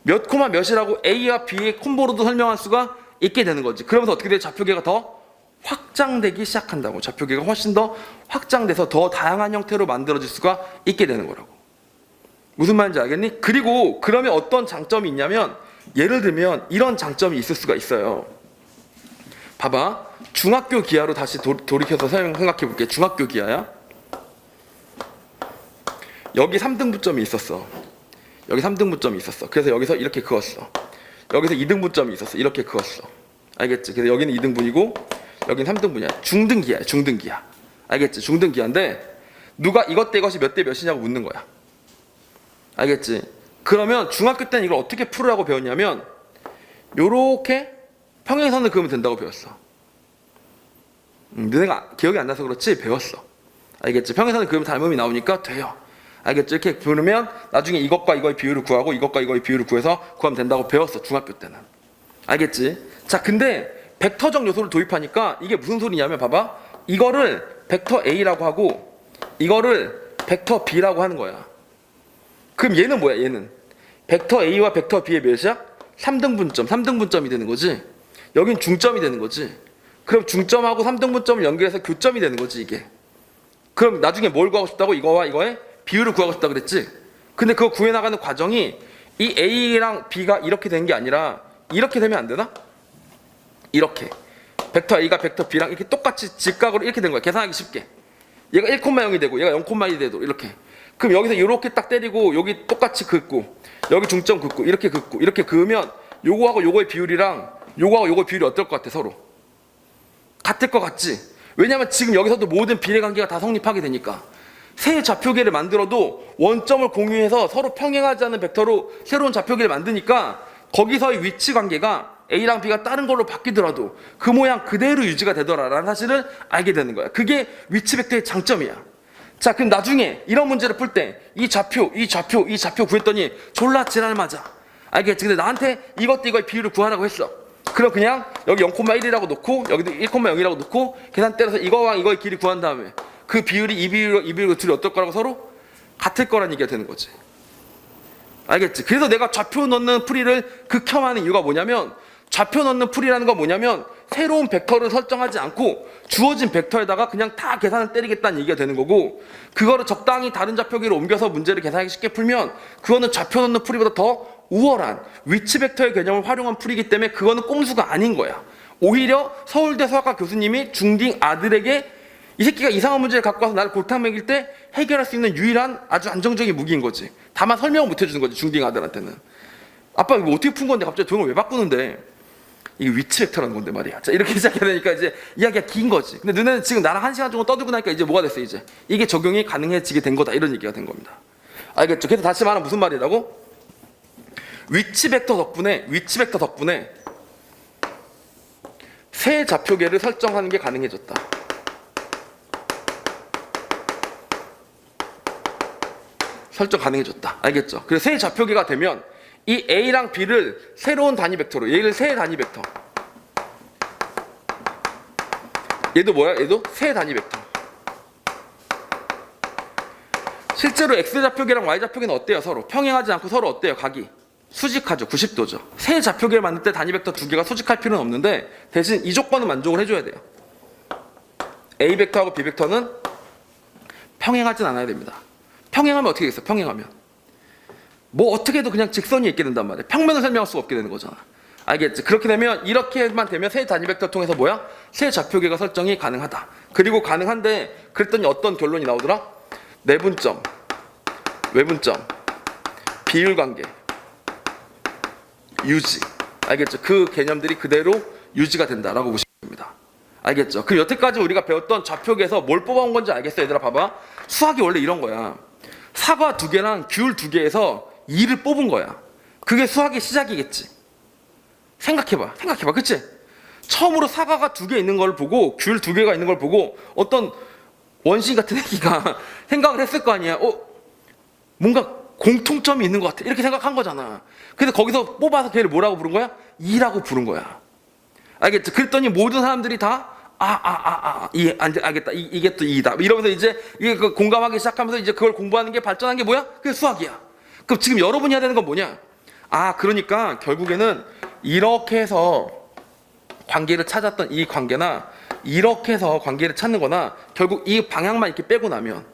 몇 콤마 몇이라고 A와 B의 콤보로도 설명할 수가 있게 되는 거지. 그러면서 어떻게 돼? 좌표계가 더 확장되기 시작한다고. 좌표계가 훨씬 더 확장돼서 더 다양한 형태로 만들어질 수가 있게 되는 거라고. 무슨 말인지 알겠니? 그리고 그러면 어떤 장점이 있냐면, 예를 들면 이런 장점이 있을 수가 있어요. 봐봐. 중학교 기하로 다시 돌이켜서 생각해 볼게. 중학교 기하야. 여기 3등분점이 있었어. 여기 3등분점이 있었어. 그래서 여기서 이렇게 그었어. 여기서 2등분점이 있었어. 이렇게 그었어. 알겠지? 그래서 여기는 2등분이고 여기는 3등분이야. 중등기하야. 중등기하. 알겠지? 중등기하인데 누가 이것 대 이것이 몇 대 몇이냐고 묻는 거야. 알겠지? 그러면 중학교 때는 이걸 어떻게 풀으라고 배웠냐면 요렇게 평행선을 그으면 된다고 배웠어. 너네가 기억이 안 나서 그렇지 배웠어. 알겠지? 평행선을 그으면 닮음이 나오니까 돼요. 알겠죠? 이렇게 부르면 나중에 이것과 이거의 비율을 구하고 이것과 이거의 비율을 구해서 구하면 된다고 배웠어. 중학교 때는. 알겠지? 자, 근데 벡터적 요소를 도입하니까 이게 무슨 소리냐면 봐봐. 이거를 벡터 A라고 하고 이거를 벡터 B라고 하는 거야. 그럼 얘는 뭐야? 얘는 벡터 A와 벡터 B의 몇이야? 3등분점이 되는 거지. 여긴 중점이 되는 거지. 그럼 중점하고 3등분점을 연결해서 교점이 되는 거지 이게. 그럼 나중에 뭘 구하고 싶다고? 이거와 이거의 비율을 구하고 싶다 그랬지. 근데 그거 구해나가는 과정이 이 A랑 B가 이렇게 되는 게 아니라 이렇게 되면 안 되나? 이렇게 벡터 A가 벡터 B랑 이렇게 똑같이 직각으로 이렇게 된 거야. 계산하기 쉽게. 얘가 1,0이 되고 얘가 0,1이 되도 이렇게. 그럼 여기서 이렇게 딱 때리고 여기 똑같이 긋고 여기 중점 긋고 이렇게 긋고 이렇게 그으면 요거하고 요거의 비율이랑 요거하고 요거의 비율이 어떨 것 같아? 서로 같을 것 같지? 왜냐면 지금 여기서도 모든 비례관계가 다 성립하게 되니까. 새 좌표계를 만들어도 원점을 공유해서 서로 평행하지 않은 벡터로 새로운 좌표계를 만드니까 거기서의 위치 관계가 A랑 B가 다른 걸로 바뀌더라도 그 모양 그대로 유지가 되더라라는 사실을 알게 되는 거야. 그게 위치 벡터의 장점이야. 자, 그럼 나중에 이런 문제를 풀 때 이 좌표 구했더니 졸라 지랄 맞아. 알겠지? 근데 나한테 이것도 이거의 비율을 구하라고 했어. 그럼 그냥 여기 0,1이라고 놓고 여기도 1,0이라고 놓고 계산 때려서 이거와 이거의 길이 구한 다음에 그 비율이 이 비율과 둘이 어떨 거라고 서로 같을 거라는 얘기가 되는 거지. 알겠지? 그래서 내가 좌표 넣는 풀이를 극혐하는 이유가 뭐냐면, 좌표 넣는 풀이라는 건 뭐냐면 새로운 벡터를 설정하지 않고 주어진 벡터에다가 그냥 다 계산을 때리겠다는 얘기가 되는 거고, 그거를 적당히 다른 좌표계로 옮겨서 문제를 계산하기 쉽게 풀면 그거는 좌표 넣는 풀이보다 더 우월한 위치 벡터의 개념을 활용한 풀이기 때문에 그거는 꼼수가 아닌 거야. 오히려 서울대 서학과 교수님이 중딩 아들에게 이 새끼가 이상한 문제를 갖고 와서 나를 골탕 먹일 때 해결할 수 있는 유일한 아주 안정적인 무기인 거지. 다만 설명을 못 해주는 거지, 중딩 아들한테는. 아빠 이거 어떻게 푼 건데 갑자기 도형을 왜 바꾸는데? 이게 위치 벡터라는 건데 말이야. 자, 이렇게 시작해야 되니까 이제 이야기가 긴 거지. 근데 너네는 지금 나랑 1시간 정도 떠들고 나니까 이제 뭐가 됐어? 이제 이게 적용이 가능해지게 된 거다, 이런 얘기가 된 겁니다. 알겠죠? 그래서 다시 말하면 무슨 말이라고? 위치 벡터 덕분에 새 좌표계를 설정하는 게 가능해졌다. 설정 가능해졌다. 알겠죠? 그래서 새 좌표계가 되면 이 A랑 B를 새로운 단위 벡터로, 얘를 새 단위 벡터 얘도 뭐야? 얘도 세 단위 벡터. 실제로 X좌표계랑 Y좌표계는 어때요? 서로 평행하지 않고 서로 어때요? 각이 수직하죠. 90도죠. 세 좌표계를 만들 때 단위 벡터 두 개가 수직할 필요는 없는데 대신 이 조건은 만족을 해줘야 돼요. A 벡터하고 B 벡터는 평행하진 않아야 됩니다. 평행하면 어떻게 되겠어? 평행하면 뭐 어떻게 해도 그냥 직선이 있게 된단 말이야. 평면을 설명할 수가 없게 되는 거잖아. 알겠지? 그렇게 되면 이렇게만 되면 세 단위 벡터 통해서 뭐야? 세 좌표계가 설정이 가능하다. 그리고 가능한데 그랬더니 어떤 결론이 나오더라? 내분점, 외분점, 비율관계, 유지. 알겠죠? 그 개념들이 그대로 유지가 된다라고 보시면 됩니다. 알겠죠? 그럼 여태까지 우리가 배웠던 좌표계에서 뭘 뽑아온 건지 알겠어? 얘들아 봐봐. 수학이 원래 이런 거야. 사과 두 개랑 귤 두 개에서 2를 뽑은 거야. 그게 수학의 시작이겠지. 생각해봐. 그치? 처음으로 사과가 두 개 있는 걸 보고 귤 두 개가 있는 걸 보고 어떤 원시 같은 애기가 생각을 했을 거 아니야. 뭔가 공통점이 있는 것 같아. 이렇게 생각한 거잖아. 그래서 거기서 뽑아서 걔를 뭐라고 부른 거야? 2라고 부른 거야. 알겠지? 그랬더니 모든 사람들이 다 알겠다. 이게 또 2다. 이러면서 이제 이게 공감하기 시작하면서 이제 그걸 공부하는 게 발전한 게 뭐야? 그게 수학이야. 그럼 지금 여러분이 해야 되는 건 뭐냐? 그러니까 결국에는 이렇게 해서 관계를 찾았던 이 관계나 이렇게 해서 관계를 찾는 거나 결국 이 방향만 이렇게 빼고 나면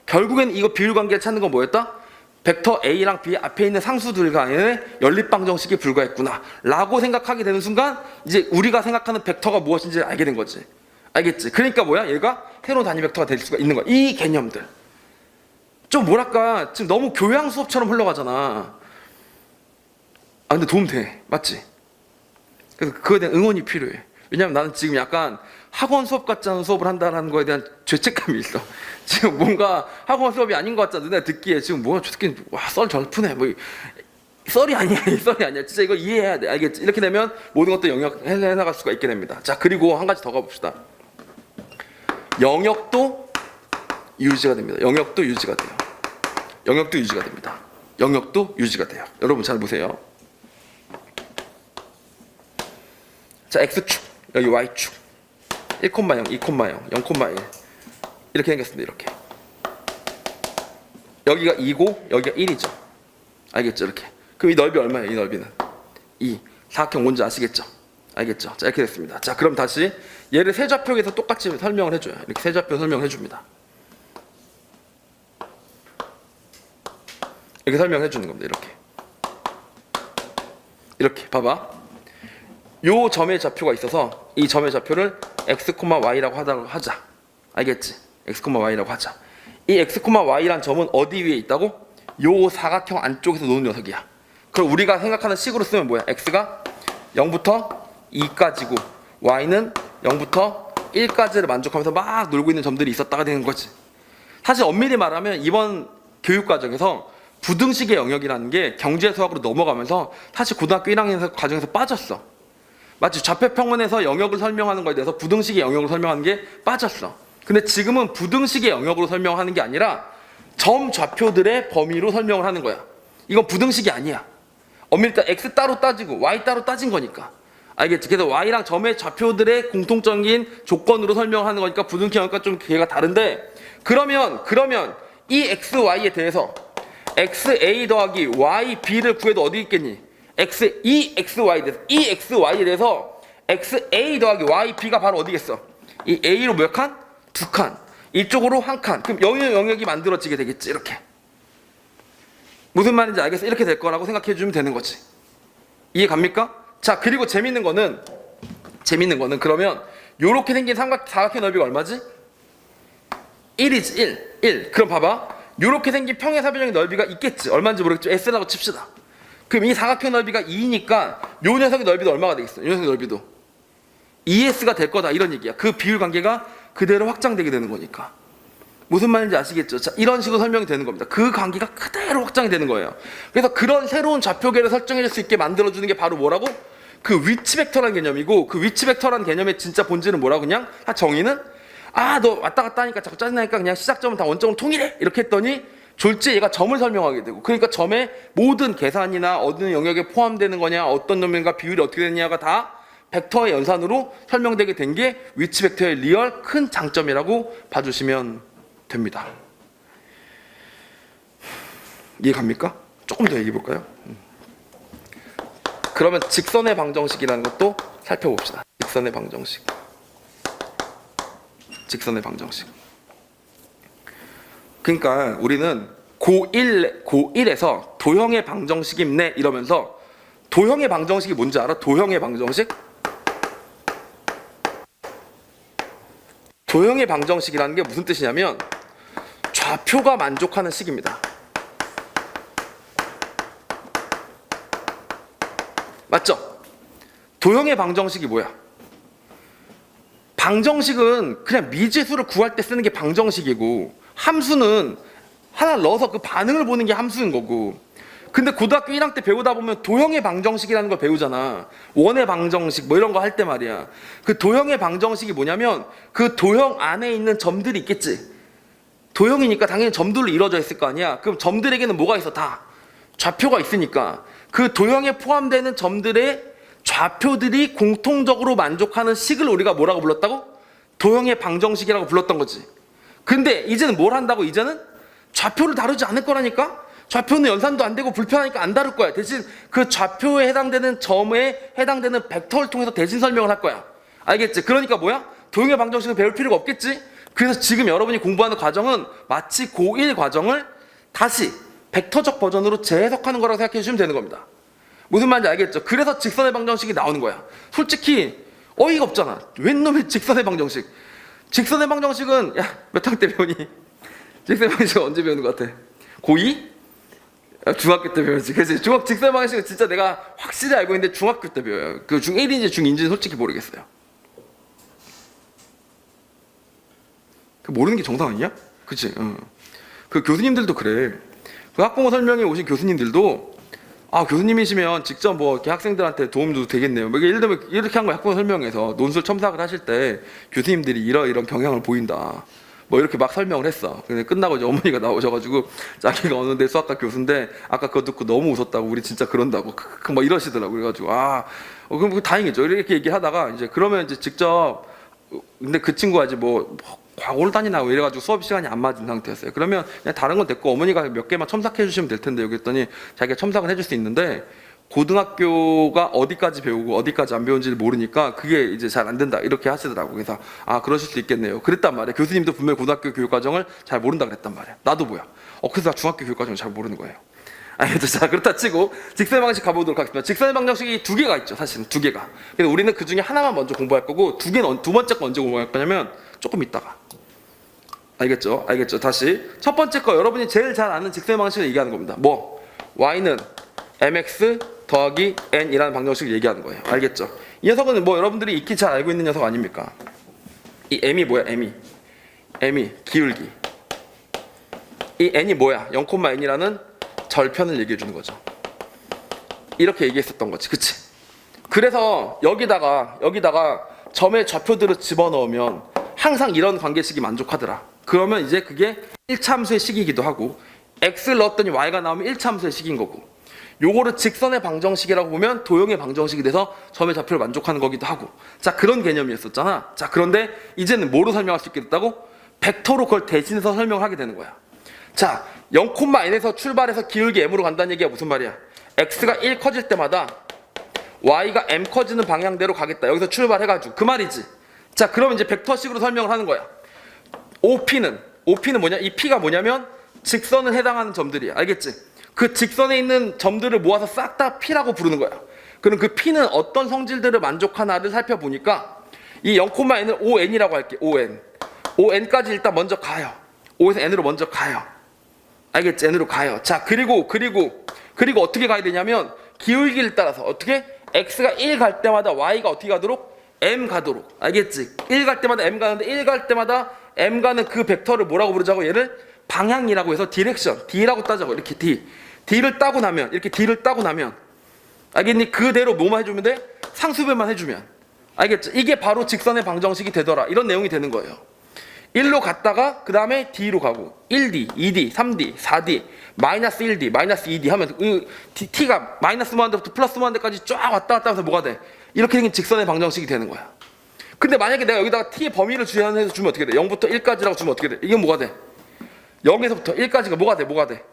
결국엔 이거 비율 관계를 찾는 건 뭐였다? 벡터 A랑 B 앞에 있는 상수들 간의 연립방정식이 불과했구나 라고 생각하게 되는 순간 이제 우리가 생각하는 벡터가 무엇인지 알게 된 거지. 알겠지? 그러니까 뭐야? 얘가 새로운 단위 벡터가 될 수가 있는 거야. 이 개념들 좀 뭐랄까 지금 너무 교양 수업처럼 흘러가잖아. 근데 도움 돼. 맞지? 그래서 그거에 대한 응원이 필요해. 왜냐면 나는 지금 약간 학원 수업 같지 않은 수업을 한다는 거에 대한 죄책감이 있어. 지금 뭔가 학원 수업이 아닌 것 같잖아. 내가 듣기에 지금 뭐야 저 새끼 썰 절푸네 뭐 썰이 아니야. 진짜 이거 이해해야 돼. 알겠지? 이렇게 되면 모든 것도 영역해 나갈 수가 있게 됩니다. 자, 그리고 한 가지 더 가봅시다. 영역도 유지가 됩니다. 영역도 유지가 돼요. 여러분 잘 보세요. 자, X축, 여기 Y축 1,0, 2,0, 0,1 이렇게 생겼습니다. 이렇게 여기가 2고 여기가 1이죠. 알겠죠? 이렇게. 그럼 이 넓이 얼마예요? 이 넓이는 2. 사각형 뭔지 아시겠죠? 알겠죠? 자, 이렇게 됐습니다. 자, 그럼 다시 얘를 세좌표에서 똑같이 설명을 해줘요. 이렇게 세좌표 설명을 해줍니다. 이렇게 설명해 주는 겁니다. 이렇게 봐봐. 요 점의 좌표가 있어서 이 점의 좌표를 x, y라고 하자. 알겠지? x, y라고 하자. 이 x, y란 점은 어디 위에 있다고? 요 사각형 안쪽에서 노는 녀석이야. 그럼 우리가 생각하는 식으로 쓰면 뭐야? x가 0부터 2까지고 y는 0부터 1까지를 만족하면서 막 놀고 있는 점들이 있었다가 되는 거지. 사실 엄밀히 말하면 이번 교육과정에서 부등식의 영역이라는 게 경제수학으로 넘어가면서 사실 고등학교 1학년 과정에서 빠졌어. 맞지? 좌표평면에서 영역을 설명하는 거에 대해서 부등식의 영역을 설명하는 게 빠졌어. 근데 지금은 부등식의 영역으로 설명하는 게 아니라 점 좌표들의 범위로 설명을 하는 거야. 이건 부등식이 아니야. 엄밀히 따 x 따로 따지고 y 따로 따진 거니까. 알겠지? 그래서 y랑 점의 좌표들의 공통적인 조건으로 설명하는 거니까 부등식 영역과 좀 기회가 다른데 그러면 이 x, y에 대해서 xa 더하기 yb를 구해도 어디 있겠니? 이 xy에 대해서 xa 더하기 yb가 바로 어디겠어? 이 a로 몇 칸? 2칸. 이쪽으로 1칸. 그럼 영역이 만들어지게 되겠지. 이렇게. 무슨 말인지 알겠어? 이렇게 될 거라고 생각해 주면 되는 거지. 이해 갑니까? 자, 그리고 재밌는 거는 그러면 요렇게 생긴 사각형 넓이가 얼마지? 1이지. 1. 그럼 봐봐. 요렇게 생긴 평행사변형의 넓이가 있겠지. 얼마인지 모르겠지만 S라고 칩시다. 그럼 이 사각형 넓이가 2니까 요 녀석의 넓이도 얼마가 되겠어? 요 녀석의 넓이도 2S가 될 거다 이런 얘기야. 그 비율 관계가 그대로 확장되게 되는 거니까. 무슨 말인지 아시겠죠? 자, 이런 식으로 설명이 되는 겁니다. 그 관계가 그대로 확장이 되는 거예요. 그래서 그런 새로운 좌표계를 설정해 줄 수 있게 만들어주는 게 바로 뭐라고? 그 위치 벡터라는 개념이고 그 위치 벡터라는 개념의 진짜 본질은 뭐라고 그냥? 정의는 너 왔다 갔다 하니까 자꾸 짜증나니까 그냥 시작점은 다 원점으로 통일해! 이렇게 했더니 졸지에 얘가 점을 설명하게 되고 그러니까 점의 모든 계산이나 어느 영역에 포함되는 거냐 어떤 놈인가 비율이 어떻게 되느냐가 다 벡터의 연산으로 설명되게 된 게 위치 벡터의 리얼 큰 장점이라고 봐주시면 됩니다. 이해 갑니까? 조금 더 얘기해 볼까요? 그러면 직선의 방정식이라는 것도 살펴봅시다. 직선의 방정식. 직선의 방정식. 그러니까 우리는 고1에서 도형의 방정식이 있네 이러면서 도형의 방정식이 뭔지 알아? 도형의 방정식? 도형의 방정식이라는 게 무슨 뜻이냐면 좌표가 만족하는 식입니다. 맞죠? 도형의 방정식이 뭐야? 방정식은 그냥 미지수를 구할 때 쓰는 게 방정식이고 함수는 하나 넣어서 그 반응을 보는 게 함수인 거고 근데 고등학교 1학년 때 배우다 보면 도형의 방정식이라는 걸 배우잖아. 원의 방정식 뭐 이런 거 할 때 말이야. 그 도형의 방정식이 뭐냐면 그 도형 안에 있는 점들이 있겠지. 도형이니까 당연히 점들로 이루어져 있을 거 아니야. 그럼 점들에게는 뭐가 있어? 다 좌표가 있으니까 그 도형에 포함되는 점들의 좌표들이 공통적으로 만족하는 식을 우리가 뭐라고 불렀다고? 도형의 방정식이라고 불렀던 거지. 근데 이제는 뭘 한다고? 이제는 좌표를 다루지 않을 거라니까? 좌표는 연산도 안 되고 불편하니까 안 다룰 거야. 대신 그 좌표에 해당되는 점에 해당되는 벡터를 통해서 대신 설명을 할 거야. 알겠지? 그러니까 뭐야? 도형의 방정식을 배울 필요가 없겠지? 그래서 지금 여러분이 공부하는 과정은 마치 고1 과정을 다시 벡터적 버전으로 재해석하는 거라고 생각해 주시면 되는 겁니다. 무슨 말인지 알겠죠? 그래서 직선의 방정식이 나오는 거야. 솔직히 어이가 없잖아. 웬 놈의 직선의 방정식? 직선의 방정식은 야, 몇 학 때 배우니? 직선의 방정식 언제 배우는 것 같아? 고2? 중학교 때 배웠지. 그래서 직선의 방정식은 진짜 내가 확실히 알고 있는데 중학교 때 배워요. 그 중1인지 중2인지는 솔직히 모르겠어요. 그 모르는 게 정상 아니야? 그치? 그 교수님들도 그래. 그 학부모 설명회 오신 교수님들도 교수님이시면 직접 뭐 이렇게 학생들한테 도움도 되겠네요. 뭐 예를 들면 이렇게 한 거야. 학부모 설명회에서 논술 첨삭을 하실 때 교수님들이 이런 경향을 보인다. 뭐 이렇게 막 설명을 했어. 근데 끝나고 이제 어머니가 나오셔가지고 자기가 어느 데 수학과 교수인데 아까 그거 듣고 너무 웃었다고 우리 진짜 그런다고 막 이러시더라고. 그래가지고 그럼 다행이죠. 이렇게 얘기하다가 이제 그러면 이제 직접 근데 그 친구가 이제 뭐 과거를 다니나 이래가지고 수업 시간이 안 맞은 상태였어요. 그러면 그냥 다른 건 됐고 어머니가 몇 개만 첨삭해 주시면 될 텐데요. 그랬더니 자기가 첨삭은 해줄 수 있는데 고등학교가 어디까지 배우고 어디까지 안 배운지를 모르니까 그게 이제 잘 안 된다 이렇게 하시더라고. 그래서 그러실 수 있겠네요. 그랬단 말이에요. 교수님도 분명히 고등학교 교육 과정을 잘 모른다 그랬단 말이에요. 나도 뭐야? 그래서 나 중학교 교육 과정을 잘 모르는 거예요. 자, 그렇다 치고 직선의 방정식 가보도록 하겠습니다. 직선의 방정식이 두 개가 있죠. 사실은 두 개가. 그래서 우리는 그 중에 하나만 먼저 공부할 거고 두 번째 거 언제 공부할 거냐면 조금 있다가. 알겠죠? 다시 첫 번째 거 여러분이 제일 잘 아는 직선의 방정식을 얘기하는 겁니다. 뭐? y는 mx 더하기 n이라는 방정식을 얘기하는 거예요. 알겠죠? 이 녀석은 뭐 여러분들이 익히 잘 알고 있는 녀석 아닙니까? 이 m이 뭐야? m이 기울기. 이 n이 뭐야? 0,n이라는 절편을 얘기해 주는 거죠. 이렇게 얘기했었던 거지. 그치? 그래서 여기다가 점의 좌표들을 집어넣으면 항상 이런 관계식이 만족하더라. 그러면 이제 그게 1차 함수의 식이기도 하고 x를 넣었더니 y가 나오면 1차 함수의 식인 거고 요거를 직선의 방정식이라고 보면 도형의 방정식이 돼서 점의 좌표를 만족하는 거기도 하고 자 그런 개념이었었잖아. 자 그런데 이제는 뭐로 설명할 수 있게 됐다고? 벡터로 그걸 대신해서 설명을 하게 되는 거야. 자 0,n에서 출발해서 기울기 m으로 간다는 얘기가 무슨 말이야? x가 1 커질 때마다 y가 m 커지는 방향대로 가겠다. 여기서 출발해가지고 그 말이지. 자 그러면 이제 벡터식으로 설명을 하는 거야. OP는 뭐냐? 이 P가 뭐냐면 직선에 해당하는 점들이야. 알겠지? 그 직선에 있는 점들을 모아서 싹 다 P라고 부르는 거야. 그럼 그 P는 어떤 성질들을 만족하나를 살펴보니까 이 0,n을 ON이라고 할게. ON까지 일단 먼저 가요. O에서 N으로 먼저 가요. 알겠지? N으로 가요. 자 그리고 어떻게 가야 되냐면 기울기를 따라서 어떻게? X가 1 갈 때마다 Y가 어떻게 가도록? M 가도록. 알겠지? 1 갈 때마다 M 가는데 1 갈 때마다 M 가는 그 벡터를 뭐라고 부르자고? 얘를 방향이라고 해서 디렉션 D라고 따자고. 이렇게 D를 따고 나면 이렇게 D를 따고 나면 알겠니? 그대로 뭐만 해주면 돼? 상수배만 해주면 알겠죠? 이게 바로 직선의 방정식이 되더라. 이런 내용이 되는 거예요. 1로 갔다가 그 다음에 D로 가고 1D, 2D, 3D, 4D, 마이너스 1D, 마이너스 2D 하면 T가 마이너스 무한대부터 플러스 무한대까지 쫙 왔다 갔다 하면서 뭐가 돼? 이렇게 생긴 직선의 방정식이 되는 거야. 근데 만약에 내가 여기다가 t의 범위를 주현해서 주면 어떻게 돼? 0부터 1까지라고 주면 어떻게 돼? 이게 뭐가 돼? 0에서부터 1까지가 뭐가 돼? 뭐가 돼?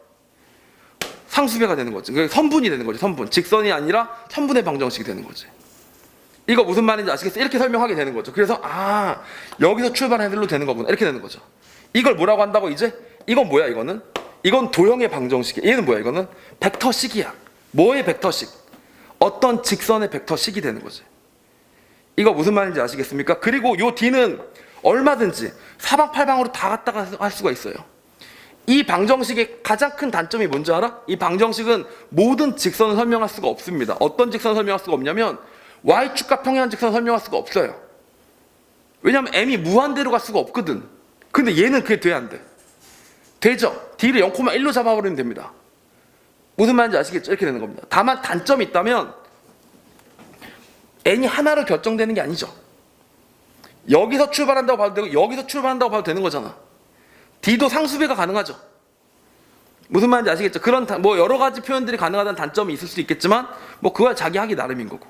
상수배가 되는 거지. 그러니까 선분이 되는 거지. 선분. 직선이 아니라 선분의 방정식이 되는 거지. 이거 무슨 말인지 아시겠어요? 이렇게 설명하게 되는 거죠. 그래서 여기서 출발한 애들로 되는 거구나. 이렇게 되는 거죠. 이걸 뭐라고 한다고 이제? 이건 뭐야 이거는? 이건 도형의 방정식이야. 얘는 뭐야 이거는? 벡터식이야. 뭐의 벡터식? 어떤 직선의 벡터식이 되는 거지. 이거 무슨 말인지 아시겠습니까? 그리고 요 D는 얼마든지 사방팔방으로 다 갔다가 할 수가 있어요. 이 방정식의 가장 큰 단점이 뭔지 알아? 이 방정식은 모든 직선을 설명할 수가 없습니다. 어떤 직선을 설명할 수가 없냐면 Y축과 평행한 직선을 설명할 수가 없어요. 왜냐면 M이 무한대로 갈 수가 없거든. 근데 얘는 그게 돼 안 돼? 되죠? D를 0,1로 잡아버리면 됩니다. 무슨 말인지 아시겠죠? 이렇게 되는 겁니다. 다만 단점이 있다면 n이 하나로 결정되는 게 아니죠. 여기서 출발한다고 봐도 되고 여기서 출발한다고 봐도 되는 거잖아. D도 상수배가 가능하죠. 무슨 말인지 아시겠죠? 그런 뭐 여러 가지 표현들이 가능하다는 단점이 있을 수 있겠지만 뭐 그거야 자기 하기 나름인 거고.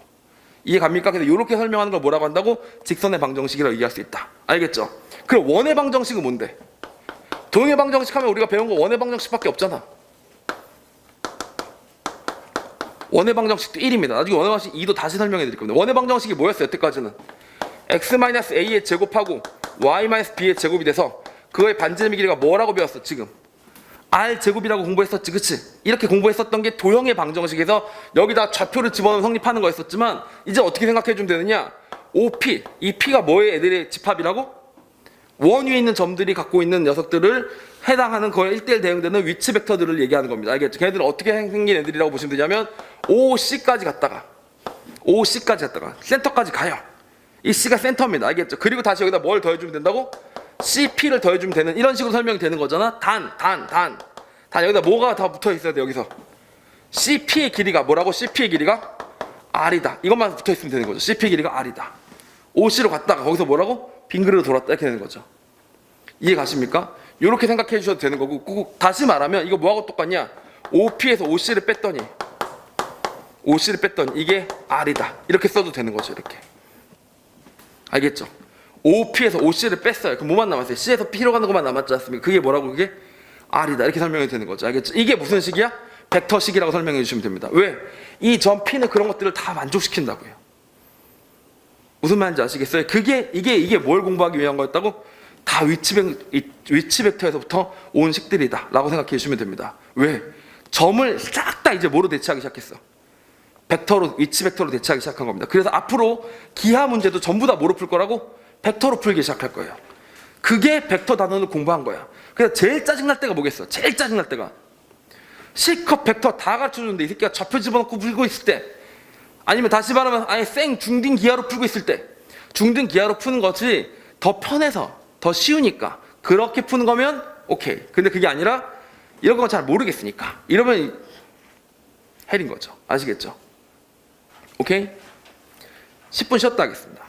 이해 갑니까? 그래서 이렇게 설명하는 걸 뭐라고 한다고? 직선의 방정식이라고 얘기할 수 있다. 알겠죠? 그럼 원의 방정식은 뭔데? 도형의 방정식 하면 우리가 배운 거 원의 방정식밖에 없잖아. 원의 방정식도 1입니다. 나중에 원의 방정식 2도 다시 설명해 드릴 겁니다. 원의 방정식이 뭐였어요? 여태까지는 x-a의 제곱하고 y-b의 제곱이 돼서 그거의 반지름의 길이가 뭐라고 배웠어? 지금 r제곱이라고 공부했었지, 그치? 이렇게 공부했었던 게 도형의 방정식에서 여기다 좌표를 집어넣으면 성립하는 거였었지만 이제 어떻게 생각해 주면 되느냐? OP, 이 P가 뭐의 애들의 집합이라고? 원 위에 있는 점들이 갖고 있는 녀석들을 해당하는 거에 1대1 대응되는 위치 벡터들을 얘기하는 겁니다. 알겠죠? 걔네들은 어떻게 생긴 애들이라고 보시면 되냐면 OC까지 갔다가 센터까지 가요. 이 C가 센터입니다. 알겠죠? 그리고 다시 여기다 뭘 더해주면 된다고? CP를 더해주면 되는 이런 식으로 설명이 되는 거잖아. 단 여기다 뭐가 다 붙어 있어야 돼. 여기서 CP의 길이가 뭐라고? CP의 길이가 R이다. 이것만 붙어 있으면 되는 거죠. CP의 길이가 R이다. OC로 갔다가 거기서 뭐라고? 빙 그르르 돌았다 이렇게 되는 거죠. 이해 가십니까? 이렇게 생각해 주셔도 되는 거고 다시 말하면 이거 뭐하고 똑같냐? OP에서 OC를 뺐더니 이게 R이다. 이렇게 써도 되는 거죠. 이렇게. 알겠죠? OP에서 OC를 뺐어요. 그럼 뭐만 남았어요? C에서 P로 가는 것만 남았지 않습니까? 그게 뭐라고? 그게 R이다. 이렇게 설명이 되는 거죠. 알겠죠? 이게 무슨 식이야? 벡터식이라고 설명해 주시면 됩니다. 왜? 이 점 P는 그런 것들을 다 만족시킨다고요. 무슨 말인지 아시겠어요? 이게 뭘 공부하기 위한 거였다고? 다 위치 벡터에서부터 온 식들이다 라고 생각해 주시면 됩니다. 왜? 점을 싹 다 이제 뭐로 대체하기 시작했어? 벡터로, 위치 벡터로 대체하기 시작한 겁니다. 그래서 앞으로 기하 문제도 전부 다 뭐로 풀 거라고? 벡터로 풀기 시작할 거예요. 그게 벡터 단원을 공부한 거야. 그래서 제일 짜증날 때가 뭐겠어? 제일 짜증날 때가 실컷 벡터 다 가르쳐주는데 이 새끼가 좌표 집어넣고 풀고 있을 때, 아니면 다시 말하면 아예 중등 기하로 풀고 있을 때, 중등 기하로 푸는 것이 더 편해서 더 쉬우니까 그렇게 푸는 거면 오케이. 근데 그게 아니라 이런 건 잘 모르겠으니까 이러면 헬인 거죠. 아시겠죠? 오케이? 10분 쉬었다 하겠습니다.